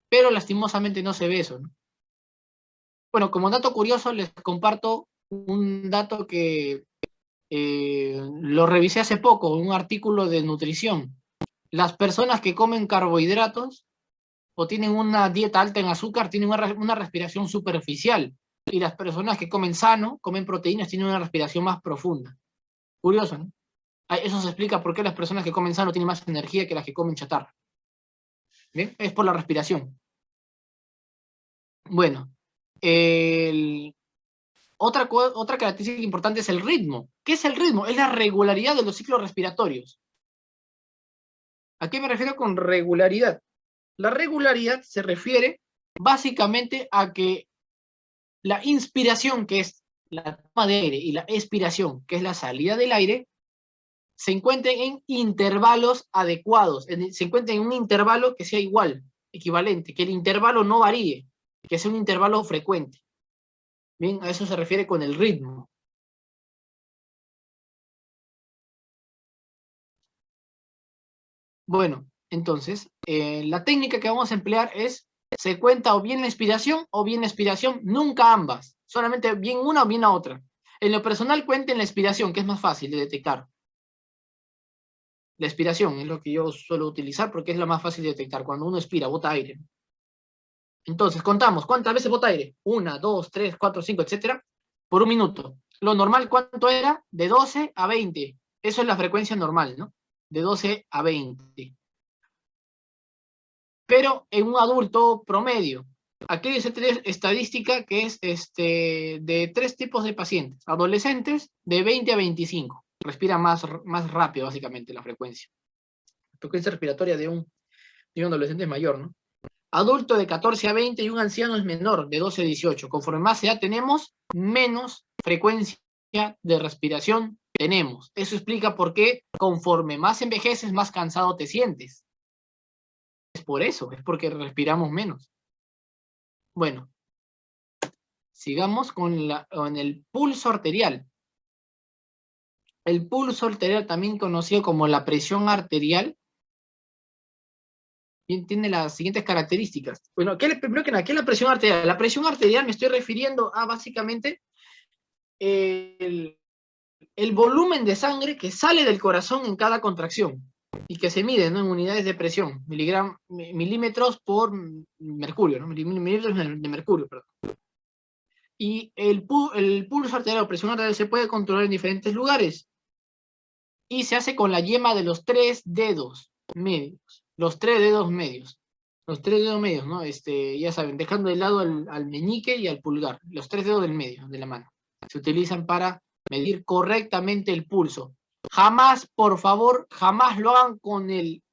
Pero lastimosamente no se ve eso, ¿no? Bueno, como dato curioso les comparto un dato que lo revisé hace poco, un artículo de nutrición. Las personas que comen carbohidratos o tienen una dieta alta en azúcar tienen una respiración superficial, y las personas que comen sano, comen proteínas, tienen una respiración más profunda. Curioso, ¿no? Eso se explica por qué las personas que comen sano tienen más energía que las que comen chatarra. ¿Bien? Es por la respiración. Bueno, otra característica importante es el ritmo. ¿Qué es el ritmo? Es la regularidad de los ciclos respiratorios. ¿A qué me refiero con regularidad? La regularidad se refiere básicamente a que la inspiración, que es la toma de aire, y la expiración, que es la salida del aire, se encuentren en intervalos adecuados, se encuentren en un intervalo que sea igual, equivalente, que el intervalo no varíe, que sea un intervalo frecuente. Bien, a eso se refiere con el ritmo. Bueno, entonces, la técnica que vamos a emplear es, se cuenta o bien la inspiración o bien la expiración, nunca ambas, solamente bien una o bien la otra. En lo personal, cuenten la expiración, que es más fácil de detectar. La expiración es lo que yo suelo utilizar porque es la más fácil de detectar. Cuando uno expira, bota aire. Entonces, contamos, ¿cuántas veces bota aire? 1, 2, 3, 4, 5, etcétera, por un minuto. Lo normal, ¿cuánto era? De 12 a 20. Eso es la frecuencia normal, ¿no? De 12 a 20. Pero en un adulto promedio. Aquí dice estadística que es de 3 tipos de pacientes. Adolescentes de 20 a 25. Respira más rápido, básicamente, la frecuencia. La frecuencia respiratoria de un adolescente es mayor, ¿no? Adulto de 14 a 20 y un anciano es menor, de 12 a 18. Conforme más edad tenemos, menos frecuencia de respiración tenemos. Eso explica por qué conforme más envejeces, más cansado te sientes. Es por eso, es porque respiramos menos. Bueno, sigamos con el pulso arterial. El pulso arterial, también conocido como la presión arterial, bien, tiene las siguientes características. Bueno, primero que nada, ¿qué es la presión arterial? La presión arterial me estoy refiriendo a básicamente el volumen de sangre que sale del corazón en cada contracción y que se mide, ¿no?, en unidades de presión, milímetros por mercurio, ¿no? Milímetros de mercurio, perdón. Y el pulso arterial o presión arterial se puede controlar en diferentes lugares y se hace con la yema de los 3 dedos medios. Los 3 dedos medios. Los 3 dedos medios, ¿no? Ya saben, dejando de lado al meñique y al pulgar. Los 3 dedos del medio de la mano. Se utilizan para medir correctamente el pulso. Jamás, por favor, jamás lo hagan con el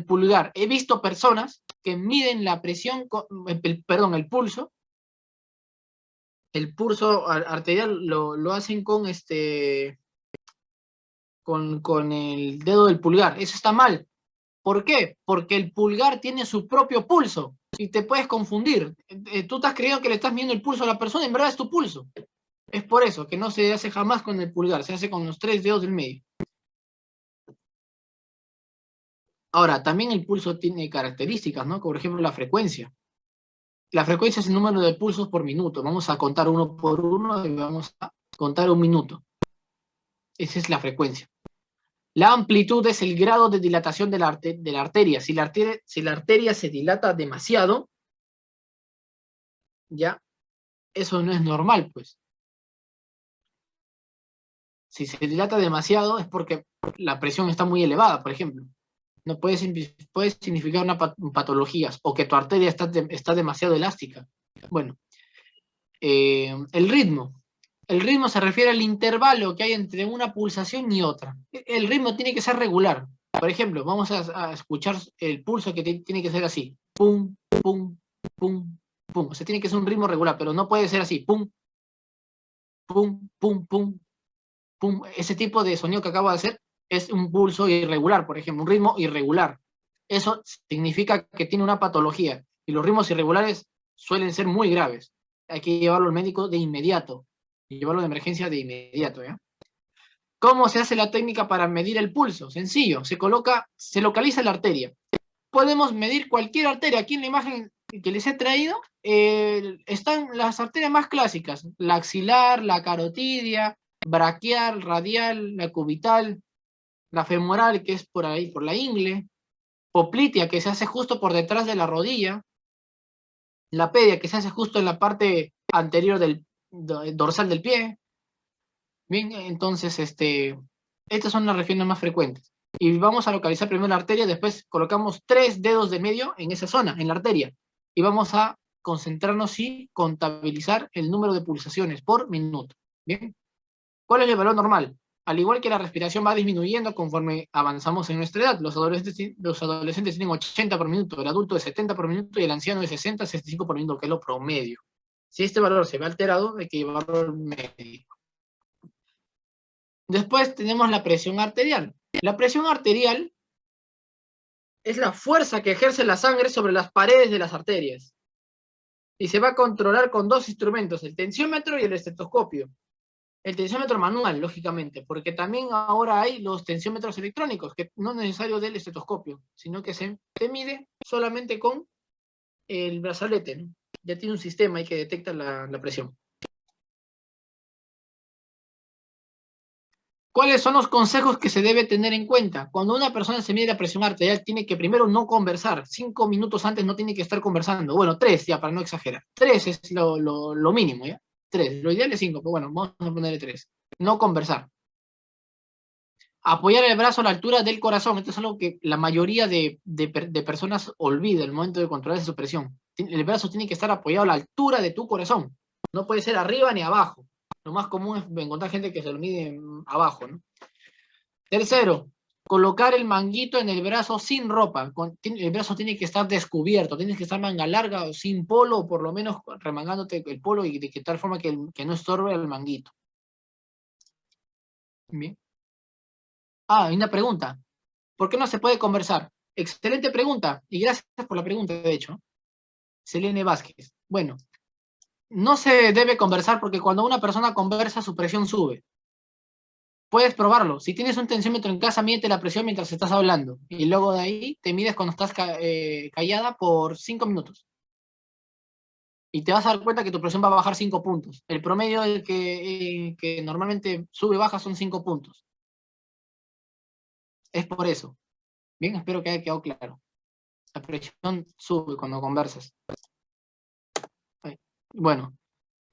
pulgar. He visto personas que miden la presión, el pulso. El pulso arterial lo hacen con el dedo del pulgar. Eso está mal. ¿Por qué? Porque el pulgar tiene su propio pulso y te puedes confundir. Tú estás creyendo que le estás midiendo el pulso a la persona, en verdad es tu pulso. Es por eso que no se hace jamás con el pulgar, se hace con los 3 dedos del medio. Ahora, también el pulso tiene características, ¿no? Como por ejemplo la frecuencia. La frecuencia es el número de pulsos por minuto. Vamos a contar uno por uno y vamos a contar un minuto. Esa es la frecuencia. La amplitud es el grado de dilatación de la arteria. Si la arteria se dilata demasiado, ya, eso no es normal, pues. Si se dilata demasiado es porque la presión está muy elevada, por ejemplo. No puede significar una patologías o que tu arteria está demasiado elástica. Bueno, el ritmo. El ritmo se refiere al intervalo que hay entre una pulsación y otra. El ritmo tiene que ser regular. Por ejemplo, vamos a escuchar el pulso que tiene que ser así. Pum, pum, pum, pum. O sea, tiene que ser un ritmo regular, pero no puede ser así. Pum, pum, pum, pum, pum. Ese tipo de sonido que acabo de hacer es un pulso irregular, por ejemplo, un ritmo irregular. Eso significa que tiene una patología. Y los ritmos irregulares suelen ser muy graves. Hay que llevarlo al médico de inmediato. Y llevarlo de emergencia de inmediato, ¿ya? ¿Cómo se hace la técnica para medir el pulso? Sencillo, se localiza la arteria. Podemos medir cualquier arteria. Aquí en la imagen que les he traído están las arterias más clásicas: la axilar, la carotidia, braquial, radial, la cubital, la femoral, que es por ahí, por la ingle, poplitea, que se hace justo por detrás de la rodilla, la pedia, que se hace justo en la parte anterior del dorsal del pie. Bien, entonces, estas son las regiones más frecuentes. Y vamos a localizar primero la arteria, después colocamos 3 dedos de medio en esa zona, en la arteria. Y vamos a concentrarnos y contabilizar el número de pulsaciones por minuto. Bien, ¿cuál es el valor normal? Al igual que la respiración va disminuyendo conforme avanzamos en nuestra edad. Los adolescentes tienen 80 por minuto, el adulto de 70 por minuto y el anciano de 60 a 65 por minuto, que es lo promedio. Si este valor se ve alterado, hay que llevarlo al médico. Después tenemos la presión arterial. La presión arterial es la fuerza que ejerce la sangre sobre las paredes de las arterias. Y se va a controlar con 2 instrumentos, el tensiómetro y el estetoscopio. El tensiómetro manual, lógicamente, porque también ahora hay los tensiómetros electrónicos, que no es necesario del estetoscopio, sino que se mide solamente con el brazalete, ¿no? Ya tiene un sistema ahí que detecta la presión. ¿Cuáles son los consejos que se debe tener en cuenta? Cuando una persona se mide la presión arterial, tiene que primero no conversar. 5 minutos antes no tiene que estar conversando. Bueno, 3 ya, para no exagerar. 3 es lo mínimo, ¿ya? 3. Lo ideal es 5, pero bueno, vamos a ponerle 3. No conversar. Apoyar el brazo a la altura del corazón. Esto es algo que la mayoría de personas olvida al momento de controlar su presión. El brazo tiene que estar apoyado a la altura de tu corazón. No puede ser arriba ni abajo. Lo más común es encontrar gente que se lo mide abajo, ¿no? Tercero, colocar el manguito en el brazo sin ropa. El brazo tiene que estar descubierto, tienes que estar manga larga o sin polo, o por lo menos remangándote el polo y de tal forma que no estorbe el manguito. Bien. Hay una pregunta. ¿Por qué no se puede conversar? Excelente pregunta, y gracias por la pregunta, de hecho. Selene Vázquez. Bueno, no se debe conversar porque cuando una persona conversa, su presión sube. Puedes probarlo. Si tienes un tensiómetro en casa, mídete la presión mientras estás hablando. Y luego de ahí te mides cuando estás callada por 5 minutos. Y te vas a dar cuenta que tu presión va a bajar 5 puntos. El promedio del que normalmente sube y baja son 5 puntos. Es por eso. Bien, espero que haya quedado claro. La presión sube cuando conversas. Bueno,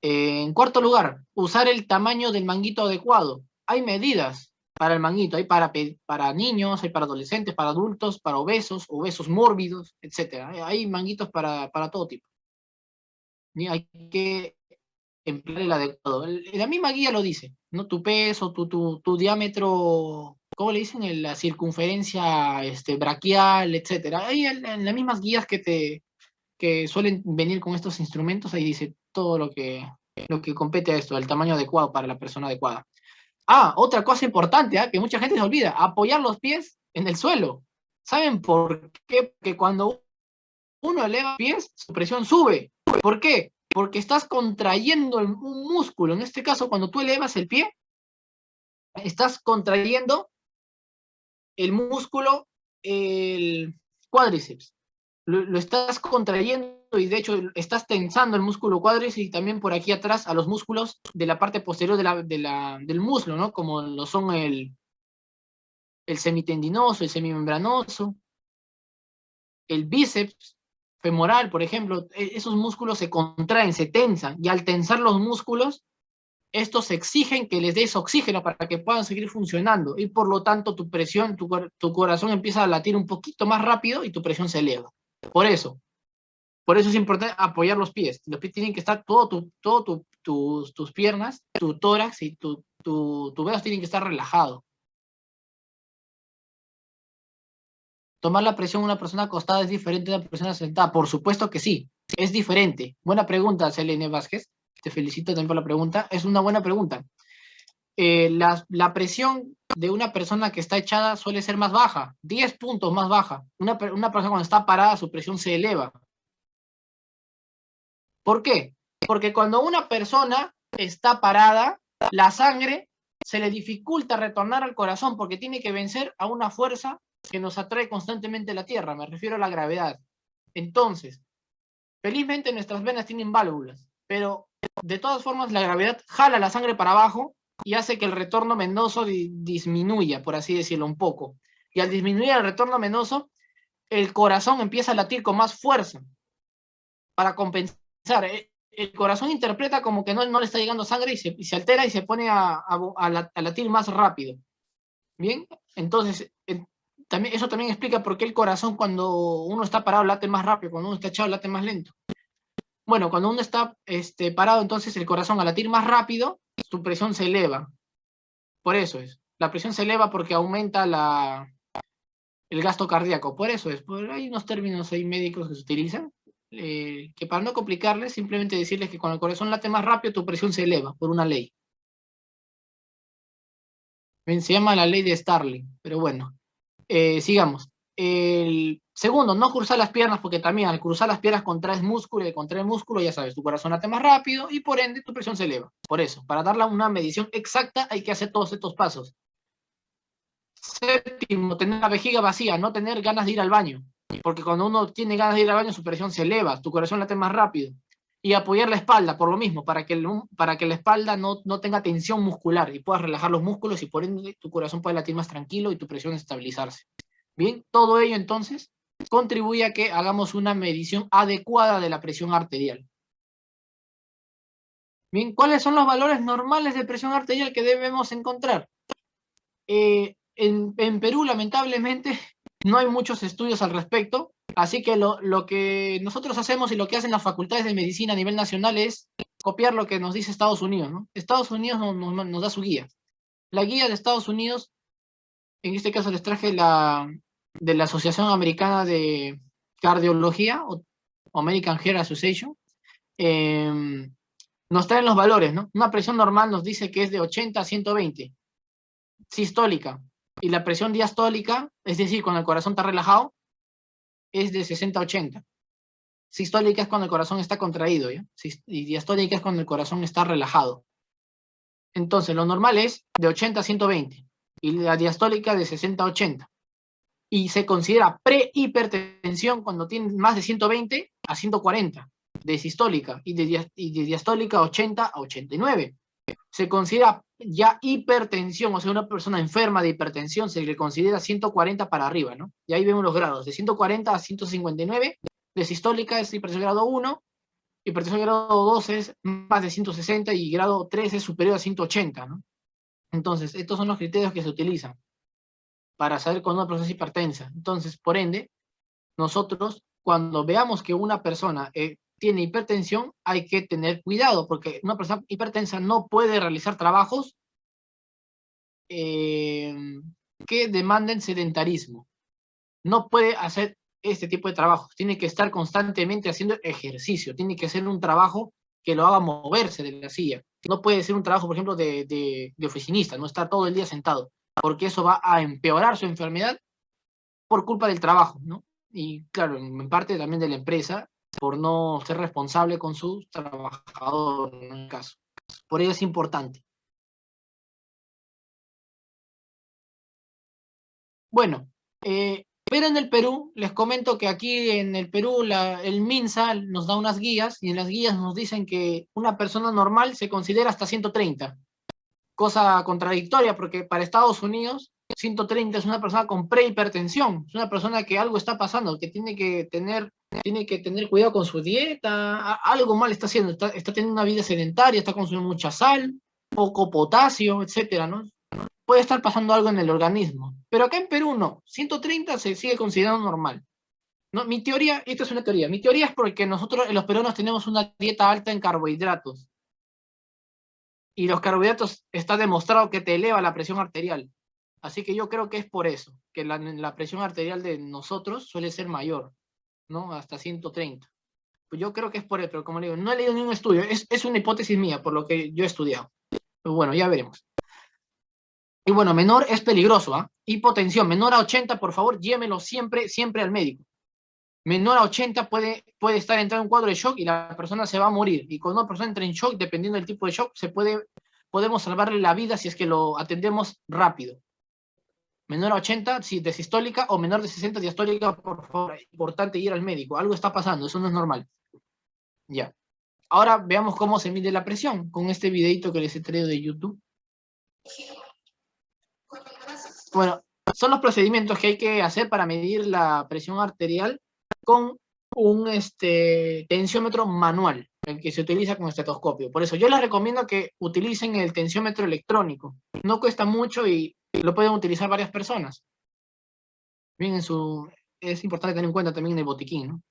en cuarto lugar, usar el tamaño del manguito adecuado. Hay medidas para el manguito, hay para niños, hay para adolescentes, para adultos, para obesos mórbidos, etc. Hay manguitos para todo tipo. Y hay que emplear el adecuado. La misma guía lo dice, ¿no? Tu peso, tu diámetro, ¿cómo le dicen? La circunferencia braquial, etc. Hay en las mismas guías que suelen venir con estos instrumentos, ahí dice todo lo que compete a esto, el tamaño adecuado para la persona adecuada. Otra cosa importante, que mucha gente se olvida: apoyar los pies en el suelo. ¿Saben por qué? Porque cuando uno eleva pies, su presión sube. ¿Por qué? Porque estás contrayendo un músculo. En este caso, cuando tú elevas el pie, estás contrayendo el músculo, el cuádriceps. Lo estás contrayendo y de hecho estás tensando el músculo cuádriceps y también por aquí atrás a los músculos de la parte posterior del muslo, ¿no? Como lo son el semitendinoso, el semimembranoso, el bíceps femoral, por ejemplo. Esos músculos se contraen, se tensan, y al tensar los músculos, estos exigen que les des oxígeno para que puedan seguir funcionando, y por lo tanto tu presión, tu corazón empieza a latir un poquito más rápido y tu presión se eleva. Por eso es importante apoyar los pies. Los pies tienen que estar, tus piernas, tu tórax y tu brazo tienen que estar relajados. ¿Tomar la presión de una persona acostada es diferente de una persona sentada? Por supuesto que sí, es diferente. Buena pregunta, Selene Vázquez. Te felicito también por la pregunta. Es una buena pregunta. La presión de una persona que está echada suele ser más baja, 10 puntos más baja. Una persona cuando está parada, su presión se eleva. ¿Por qué? Porque cuando una persona está parada, la sangre se le dificulta retornar al corazón porque tiene que vencer a una fuerza que nos atrae constantemente a la Tierra, me refiero a la gravedad. Entonces, felizmente nuestras venas tienen válvulas, pero de todas formas la gravedad jala la sangre para abajo y hace que el retorno venoso disminuya, por así decirlo, un poco. Y al disminuir el retorno venoso, el corazón empieza a latir con más fuerza para compensar. El corazón interpreta como que no le está llegando sangre y se altera y se pone a latir más rápido. Bien, entonces eso también explica por qué el corazón cuando uno está parado late más rápido, cuando uno está echado late más lento. Bueno, cuando uno está parado, entonces el corazón al latir más rápido, su presión se eleva. Por eso es. La presión se eleva porque aumenta el gasto cardíaco. Por eso es. Hay unos términos ahí médicos que se utilizan, que para no complicarles, simplemente decirles que cuando el corazón late más rápido, tu presión se eleva por una ley. Bien, se llama la ley de Starling, pero bueno. Sigamos. El segundo, no cruzar las piernas, porque también al cruzar las piernas contraes músculo, y al contraer músculo, ya sabes, tu corazón late más rápido y por ende tu presión se eleva. Por eso, para darle una medición exacta hay que hacer todos estos pasos. Séptimo, tener la vejiga vacía, no tener ganas de ir al baño, porque cuando uno tiene ganas de ir al baño, su presión se eleva, tu corazón late más rápido. Y apoyar la espalda, por lo mismo, para que la espalda no tenga tensión muscular y puedas relajar los músculos y por ende tu corazón pueda latir más tranquilo y tu presión estabilizarse. Bien, todo ello entonces contribuye a que hagamos una medición adecuada de la presión arterial. Bien, ¿cuáles son los valores normales de presión arterial que debemos encontrar? En Perú, lamentablemente, no hay muchos estudios al respecto, así que lo que nosotros hacemos y lo que hacen las facultades de medicina a nivel nacional es copiar lo que nos dice Estados Unidos, ¿no? Estados Unidos nos da su guía. La guía de Estados Unidos, en este caso les traje de la Asociación Americana de Cardiología, o American Heart Association, nos traen los valores, ¿no? Una presión normal nos dice que es de 80 a 120, sistólica, y la presión diastólica, es decir, cuando el corazón está relajado, es de 60 a 80. Sistólica es cuando el corazón está contraído, ¿ya? Y diastólica es cuando el corazón está relajado. Entonces, lo normal es de 80 a 120, y la diastólica de 60 a 80. Y se considera prehipertensión cuando tiene más de 120 a 140 de sistólica, y de diastólica 80 a 89. Se considera ya hipertensión, o sea, una persona enferma de hipertensión se le considera 140 para arriba, ¿no? Y ahí vemos los grados, de 140 a 159, de sistólica es hipertensión grado 1, hipertensión grado 2 es más de 160 y grado 3 es superior a 180, ¿no? Entonces, estos son los criterios que se utilizan para saber cuando una persona es hipertensa. Entonces, por ende, nosotros, cuando veamos que una persona tiene hipertensión, hay que tener cuidado, porque una persona hipertensa no puede realizar trabajos que demanden sedentarismo. No puede hacer este tipo de trabajos. Tiene que estar constantemente haciendo ejercicio. Tiene que ser un trabajo que lo haga moverse de la silla. No puede ser un trabajo, por ejemplo, de oficinista, no estar todo el día sentado, porque eso va a empeorar su enfermedad por culpa del trabajo, ¿no? Y claro, en parte también de la empresa, por no ser responsable con sus trabajadores, en el caso. Por ello es importante. Bueno, Pero en el Perú, les comento que aquí en el Perú el MINSA nos da unas guías y en las guías nos dicen que una persona normal se considera hasta 130, cosa contradictoria porque para Estados Unidos 130 es una persona con prehipertensión, es una persona que algo está pasando, que tiene que tener cuidado con su dieta, algo mal está haciendo, está teniendo una vida sedentaria, está consumiendo mucha sal, poco potasio, etcétera, ¿no? Puede estar pasando algo en el organismo. Pero acá en Perú no, 130 se sigue considerando normal. ¿No? Mi teoría, esta es una teoría, mi teoría es porque nosotros los peruanos tenemos una dieta alta en carbohidratos y los carbohidratos está demostrado que te eleva la presión arterial. Así que yo creo que es por eso, que la presión arterial de nosotros suele ser mayor, ¿no? Hasta 130. Pues yo creo que es por eso, pero como le digo, no he leído ningún estudio, es una hipótesis mía, por lo que yo he estudiado. Pero bueno, ya veremos. Y bueno, menor es peligroso, ¿ah? Hipotensión, menor a 80, por favor, llévelo siempre, siempre al médico. Menor a 80 puede estar entrando en un cuadro de shock y la persona se va a morir. Y cuando una persona entra en shock, dependiendo del tipo de shock, podemos salvarle la vida si es que lo atendemos rápido. Menor a 80, si de sistólica, o menor de 60 diastólica, por favor, es importante ir al médico. Algo está pasando, eso no es normal. Ya. Ahora veamos cómo se mide la presión con este videito que les he traído de YouTube. Bueno, son los procedimientos que hay que hacer para medir la presión arterial con un tensiómetro manual, el que se utiliza con estetoscopio. Por eso yo les recomiendo que utilicen el tensiómetro electrónico. No cuesta mucho y lo pueden utilizar varias personas. Bien, es importante tener en cuenta también en el botiquín, ¿no?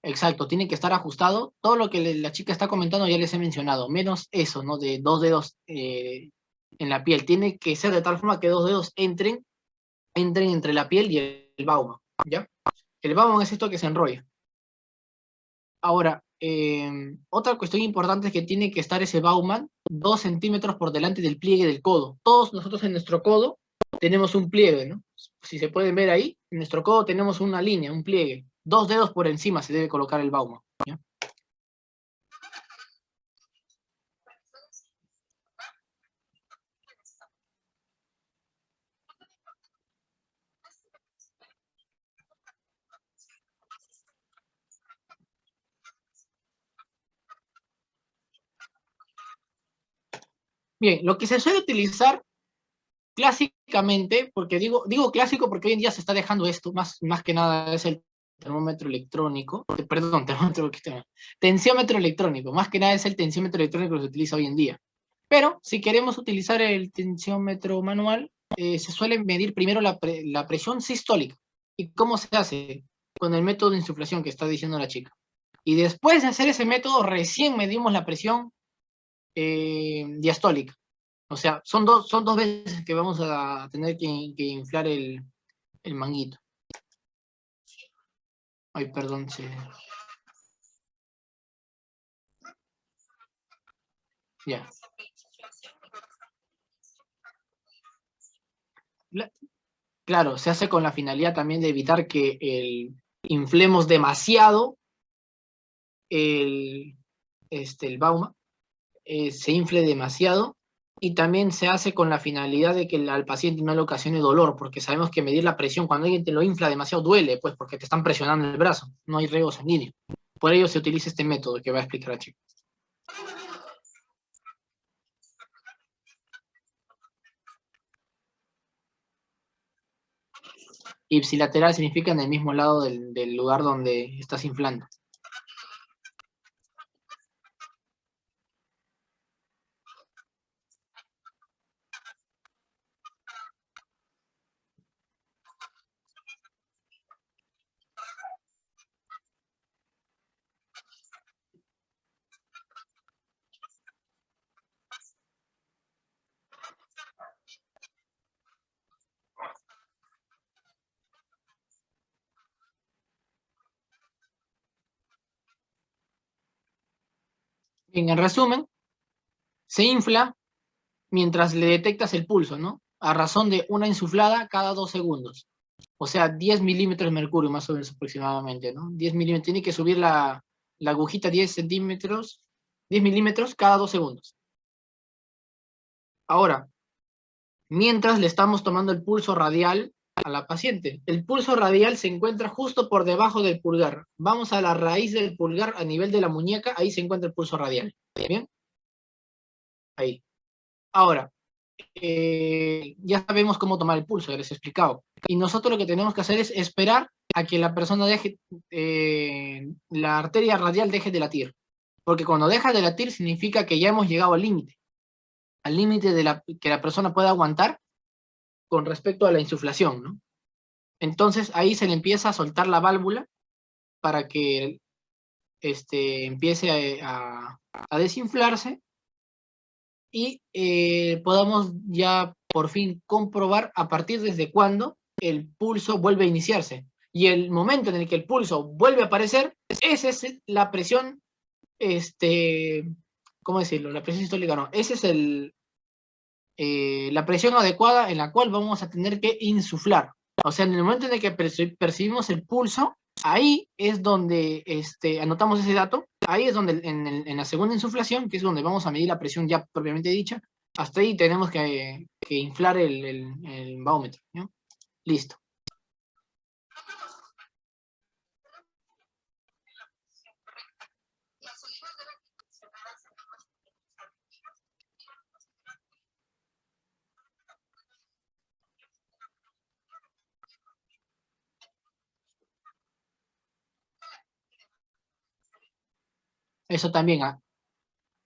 Exacto, tiene que estar ajustado. Todo lo que la chica está comentando ya les he mencionado, menos eso, ¿no? De dos dedos en la piel. Tiene que ser de tal forma que dos dedos entren entre la piel y el Bauman, ¿ya? El Bauman es esto que se enrolla. Ahora, otra cuestión importante es que tiene que estar ese Bauman 2 centímetros por delante del pliegue del codo. Todos nosotros en nuestro codo tenemos un pliegue, ¿no? Si se pueden ver ahí, en nuestro codo tenemos una línea, un pliegue. 2 dedos por encima se debe colocar el Bauman, ¿ya? Bien, lo que se suele utilizar clásicamente, porque digo clásico porque hoy en día se está dejando esto, más que nada es el termómetro electrónico, perdón, tensiómetro electrónico, más que nada es el tensiómetro electrónico que se utiliza hoy en día. Pero si queremos utilizar el tensiómetro manual, se suele medir primero la presión sistólica. ¿Y cómo se hace? Con el método de insuflación que está diciendo la chica. Y después de hacer ese método, recién medimos la presión diastólica. O sea, son dos veces que vamos a tener que inflar el manguito. Ay, perdón, sí. Ya. Claro, se hace con la finalidad también de evitar que inflemos demasiado el, el Bauma, se infle demasiado, y también se hace con la finalidad de que al paciente no le ocasione dolor, porque sabemos que medir la presión cuando alguien te lo infla demasiado duele, pues porque te están presionando el brazo, no hay riego sanguíneo. Por ello se utiliza este método que va a explicar la chica. Ipsilateral significa en el mismo lado del lugar donde estás inflando. En resumen, se infla mientras le detectas el pulso, ¿no? A razón de una insuflada cada 2 segundos. O sea, 10 milímetros de mercurio, más o menos aproximadamente, ¿no? 10 milímetros. Tiene que subir la agujita 10 centímetros, 10 milímetros cada 2 segundos. Ahora, mientras le estamos tomando el pulso radial a la paciente. El pulso radial se encuentra justo por debajo del pulgar. Vamos a la raíz del pulgar a nivel de la muñeca, ahí se encuentra el pulso radial. ¿Bien? Ahí. Ahora, ya sabemos cómo tomar el pulso, ya les he explicado. Y nosotros lo que tenemos que hacer es esperar a que la persona deje, la arteria radial deje de latir. Porque cuando deja de latir significa que ya hemos llegado al límite de que la persona pueda aguantar con respecto a la insuflación, ¿no? Entonces ahí se le empieza a soltar la válvula para que empiece a desinflarse y podamos ya por fin comprobar a partir desde cuándo el pulso vuelve a iniciarse. Y el momento en el que el pulso vuelve a aparecer, esa es la presión, ¿cómo decirlo? La presión sistólica no, esa es la presión adecuada en la cual vamos a tener que insuflar. O sea, en el momento en el que percibimos el pulso, ahí es donde anotamos ese dato, ahí es donde en la segunda insuflación, que es donde vamos a medir la presión ya propiamente dicha, hasta ahí tenemos que inflar el barómetro, ¿no? Listo. Eso también,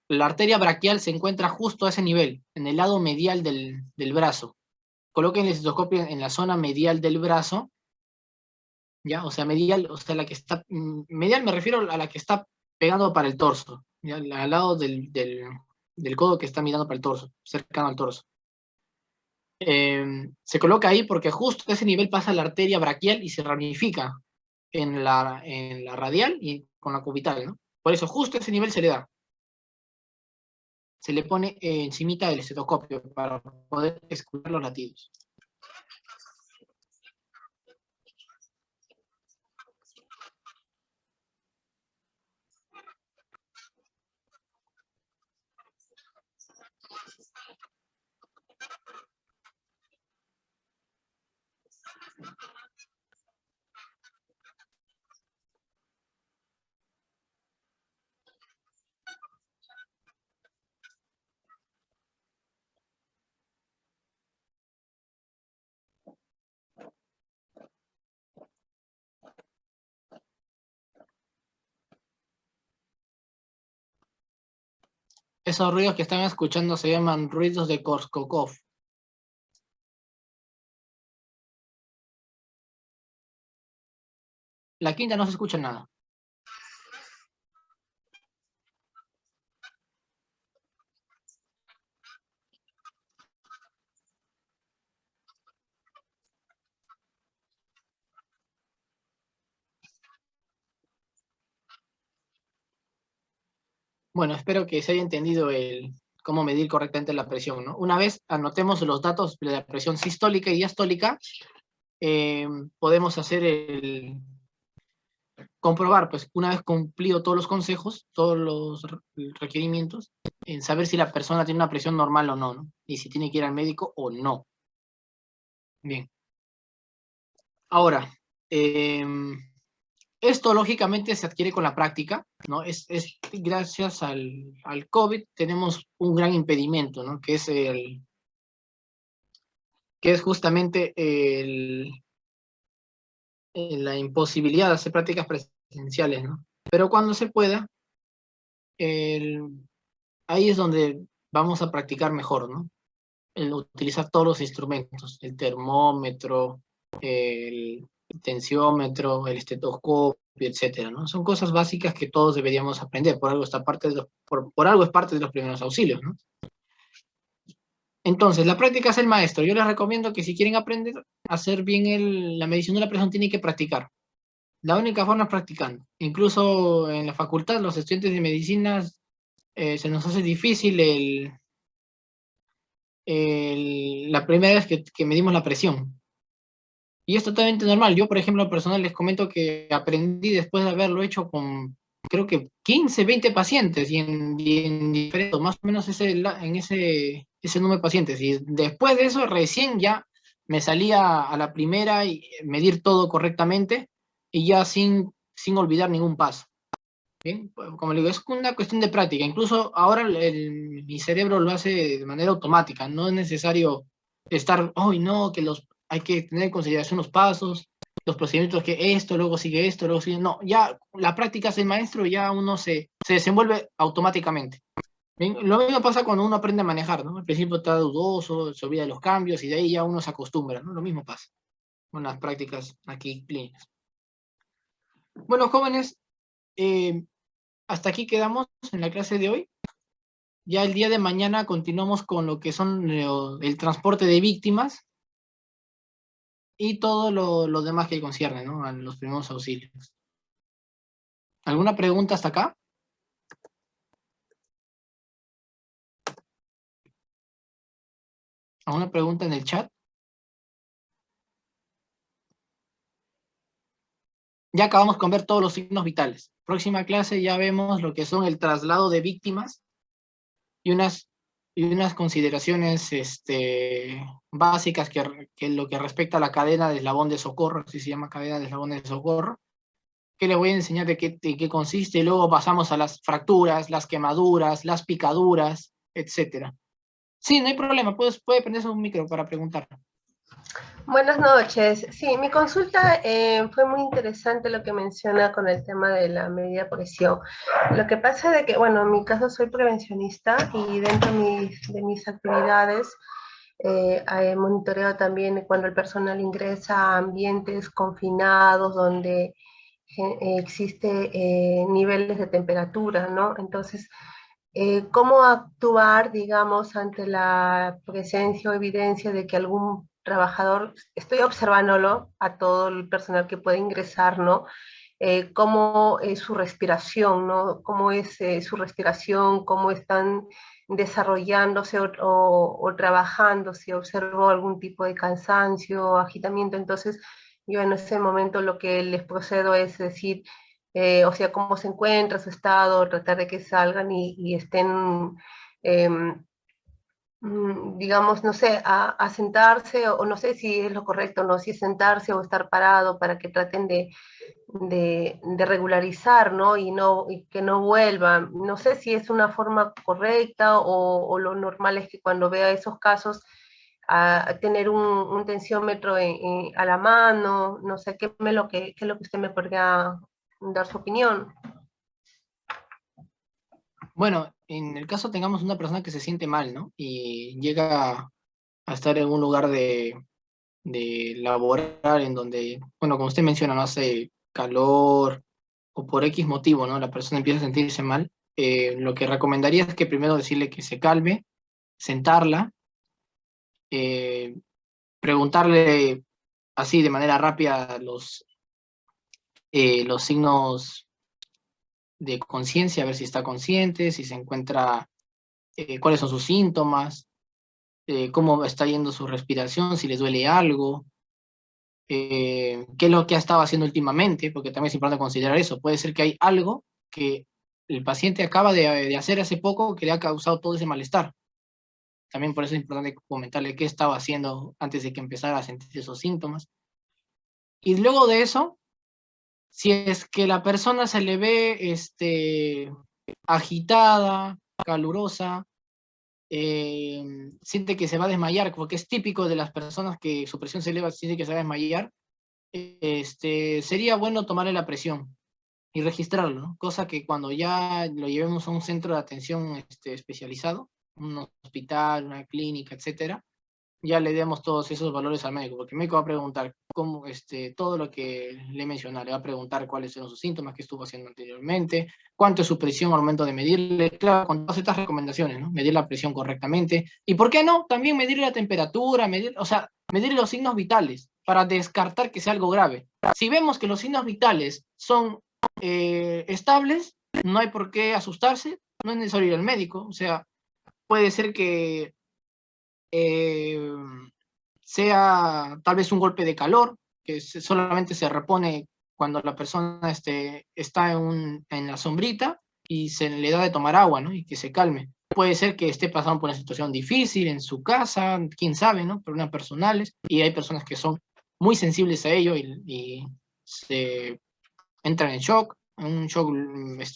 la arteria braquial se encuentra justo a ese nivel, en el lado medial del brazo. Coloquen el estetoscopio en la zona medial del brazo, ¿ya? O sea, medial, o sea, la que está, medial me refiero a la que está pegando para el torso, ¿ya? Al lado del codo que está mirando para el torso, cercano al torso. Se coloca ahí porque justo a ese nivel pasa la arteria braquial y se ramifica en la radial y con la cubital, ¿no? Por eso justo a ese nivel se le da. Se le pone encimita del estetoscopio para poder escuchar los latidos. Esos ruidos que están escuchando se llaman ruidos de Korsakoff. La quinta no se escucha nada. Bueno, espero que se haya entendido cómo medir correctamente la presión, ¿no? Una vez anotemos los datos de la presión sistólica y diastólica, podemos comprobar, pues, una vez cumplido todos los consejos, todos los requerimientos, en saber si la persona tiene una presión normal o no, ¿no? Y si tiene que ir al médico o no. Bien. Ahora, esto lógicamente se adquiere con la práctica, ¿no? Gracias al COVID tenemos un gran impedimento, ¿no? Que es justamente la imposibilidad de hacer prácticas presenciales, ¿no? Pero cuando se pueda, ahí es donde vamos a practicar mejor, ¿no? El utilizar todos los instrumentos, el termómetro, el tensiómetro, el estetoscopio, etcétera, ¿no? Son cosas básicas que todos deberíamos aprender, por algo por algo es parte de los primeros auxilios, ¿no? Entonces, la práctica es el maestro. Yo les recomiendo que si quieren aprender a hacer bien la medición de la presión, tienen que practicar. La única forma es practicando. Incluso en la facultad, los estudiantes de medicina se nos hace difícil la primera vez que medimos la presión. Y es totalmente normal. Yo, por ejemplo, personal les comento que aprendí después de haberlo hecho con, creo que 15, 20 pacientes y en diferentes, más o menos en ese número de pacientes. Y después de eso, recién ya me salía a la primera y medir todo correctamente y ya sin olvidar ningún paso. Bien, pues, como le digo, es una cuestión de práctica. Incluso ahora mi cerebro lo hace de manera automática. No es necesario estar, hoy no, hay que tener en consideración los pasos, los procedimientos, que esto, luego sigue esto, luego sigue. No, ya la práctica hace el maestro, ya uno se desenvuelve automáticamente. Bien, lo mismo pasa cuando uno aprende a manejar, ¿no? Al principio está dudoso, se olvida de los cambios y de ahí ya uno se acostumbra, ¿no? Lo mismo pasa con las prácticas aquí clínicas. Bueno, jóvenes, eh, hasta aquí quedamos en la clase de hoy. Ya el día de mañana continuamos con lo que son el transporte de víctimas y todo lo demás que concierne, ¿no? A los primeros auxilios. ¿Alguna pregunta hasta acá? ¿Alguna pregunta en el chat? Ya acabamos con ver todos los signos vitales. Próxima clase ya vemos lo que son el traslado de víctimas y unas consideraciones básicas que lo que respecta a la cadena de eslabón de socorro, así se llama, cadena de eslabón de socorro, que les voy a enseñar de qué consiste, y luego pasamos a las fracturas, las quemaduras, las picaduras, etcétera. Sí, no hay problema, puede prenderse un micro para preguntar. Buenas noches. Sí, mi consulta fue muy interesante lo que menciona con el tema de la medida de presión. Lo que pasa es que, bueno, en mi caso soy prevencionista y dentro de mis actividades monitoreo también cuando el personal ingresa a ambientes confinados donde existe niveles de temperatura, ¿no? Entonces, ¿cómo actuar, digamos, ante la presencia o evidencia de que algún trabajador, estoy observándolo a todo el personal que puede ingresar, ¿no? Cómo es su respiración, ¿no? Cómo es su respiración, cómo están desarrollándose o trabajando, si observo algún tipo de cansancio, agitamiento. Entonces, yo en ese momento lo que les procedo es decir, o sea, cómo se encuentra su estado, tratar de que salgan y estén, eh, digamos, no sé, a sentarse, o no sé si es lo correcto, no, si es sentarse o estar parado para que traten de regularizar, ¿no? Y que no vuelvan. No sé si es una forma correcta o lo normal es que cuando vea esos casos, a tener un tensiómetro a la mano, no sé, qué es lo que usted me podría dar su opinión. Bueno, en el caso tengamos una persona que se siente mal, ¿no? Y llega a estar en un lugar de laborar en donde, bueno, como usted menciona, no hace calor o por X motivo, ¿no? La persona empieza a sentirse mal. Lo que recomendaría es que primero decirle que se calme, sentarla, eh, preguntarle así de manera rápida los signos de conciencia, a ver si está consciente, si se encuentra, cuáles son sus síntomas, cómo está yendo su respiración, si les duele algo, qué es lo que ha estado haciendo últimamente, porque también es importante considerar eso. Puede ser que hay algo que el paciente acaba de hacer hace poco que le ha causado todo ese malestar. También por eso es importante comentarle qué estaba haciendo antes de que empezara a sentir esos síntomas. Y luego de eso, si es que la persona se le ve agitada, calurosa, siente que se va a desmayar, porque es típico de las personas que su presión se eleva, siente que se va a desmayar, sería bueno tomarle la presión y registrarlo, ¿no? Cosa que cuando ya lo llevemos a un centro de atención especializado, un hospital, una clínica, etcétera, ya le demos todos esos valores al médico, porque el médico va a preguntar cómo, todo lo que le mencioné, le va a preguntar cuáles son sus síntomas, qué estuvo haciendo anteriormente, cuánto es su presión al momento de medirle, claro, con todas estas recomendaciones, ¿no? Medir la presión correctamente, y ¿por qué no? También medir la temperatura, o sea, medir los signos vitales, para descartar que sea algo grave. Si vemos que los signos vitales son estables, no hay por qué asustarse, no es necesario ir al médico, o sea, puede ser que sea tal vez un golpe de calor, que solamente se repone cuando la persona está en la sombrita y se le da de tomar agua, ¿no? Y que se calme. Puede ser que esté pasando por una situación difícil en su casa, quién sabe, ¿no? Problemas personales, y hay personas que son muy sensibles a ello y se entran en shock, un shock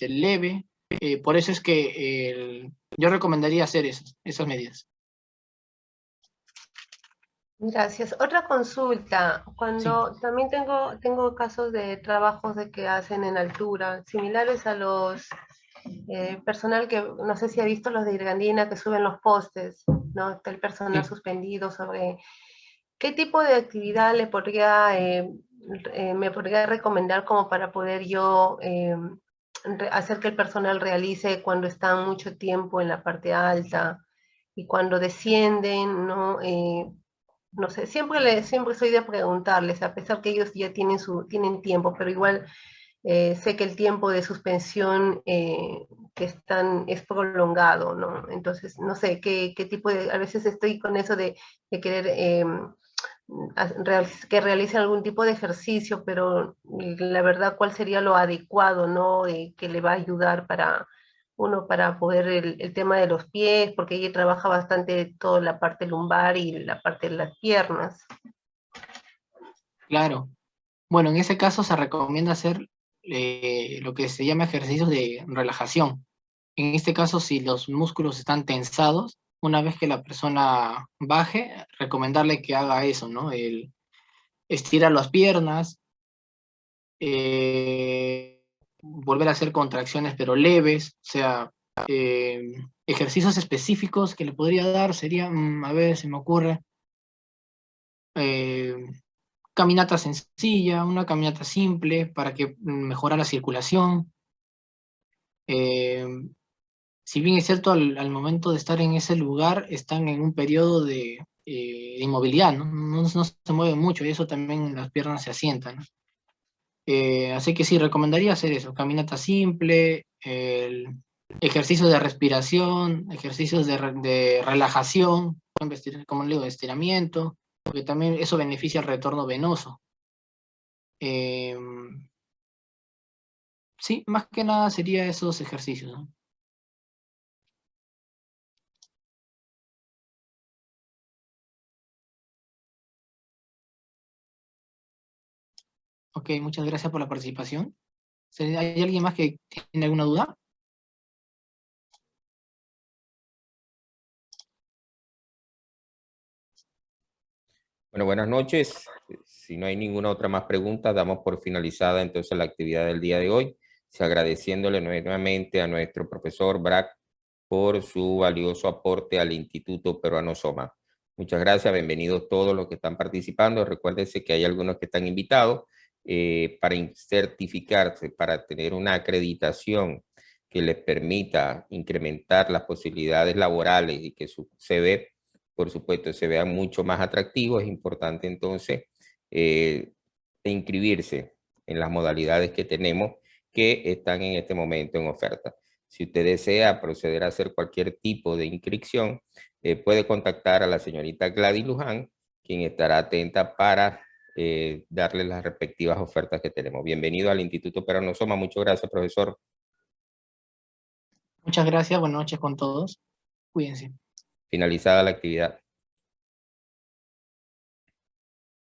leve. Por eso es que yo recomendaría hacer esas medidas. Gracias. Otra consulta. Sí, Cuando también tengo casos de trabajos de que hacen en altura, similares a los personal que, no sé si ha visto los de Irgandina que suben los postes, ¿no? Está el personal sí. suspendido sobre qué tipo de actividad me podría recomendar como para poder yo hacer que el personal realice cuando están mucho tiempo en la parte alta y cuando descienden, ¿no? No sé, siempre soy de preguntarles, a pesar que ellos ya tienen tiempo, pero igual sé que el tiempo de suspensión es prolongado, ¿no? Entonces, no sé, qué tipo de, a veces estoy con eso de querer que realicen algún tipo de ejercicio, pero la verdad, ¿cuál sería lo adecuado, ¿no? Que le va a ayudar para poder el tema de los pies, porque ella trabaja bastante toda la parte lumbar y la parte de las piernas. Claro. Bueno, en ese caso se recomienda hacer lo que se llama ejercicios de relajación. En este caso, si los músculos están tensados, una vez que la persona baje, recomendarle que haga eso, ¿no? El estirar las piernas, volver a hacer contracciones pero leves, o sea, ejercicios específicos que le podría dar serían, a ver, se me ocurre, eh, caminata sencilla, una caminata simple para que mejora la circulación. Eh, si bien es cierto, al momento de estar en ese lugar, están en un periodo de inmovilidad, ¿no? No se mueven mucho y eso también las piernas se asientan, ¿no? Así que sí, recomendaría hacer eso, caminata simple, ejercicios de respiración, ejercicios de relajación, como le digo, estiramiento, porque también eso beneficia el retorno venoso. Eh, sí, más que nada sería esos ejercicios, ¿no? Ok, muchas gracias por la participación. ¿Hay alguien más que tiene alguna duda? Bueno, buenas noches. Si no hay ninguna otra más pregunta, damos por finalizada entonces la actividad del día de hoy, agradeciéndole nuevamente a nuestro profesor Brack por su valioso aporte al Instituto Peruano Soma. Muchas gracias, bienvenidos todos los que están participando. Recuérdense que hay algunos que están invitados para certificarse, para tener una acreditación que les permita incrementar las posibilidades laborales y que su CV, por supuesto, se vean mucho más atractivos. Es importante entonces inscribirse en las modalidades que tenemos que están en este momento en oferta. Si usted desea proceder a hacer cualquier tipo de inscripción, puede contactar a la señorita Gladys Luján, quien estará atenta para darle las respectivas ofertas que tenemos. Bienvenido al Instituto Peruano Soma. Muchas gracias, profesor. Muchas gracias, buenas noches con todos. Cuídense. Finalizada la actividad.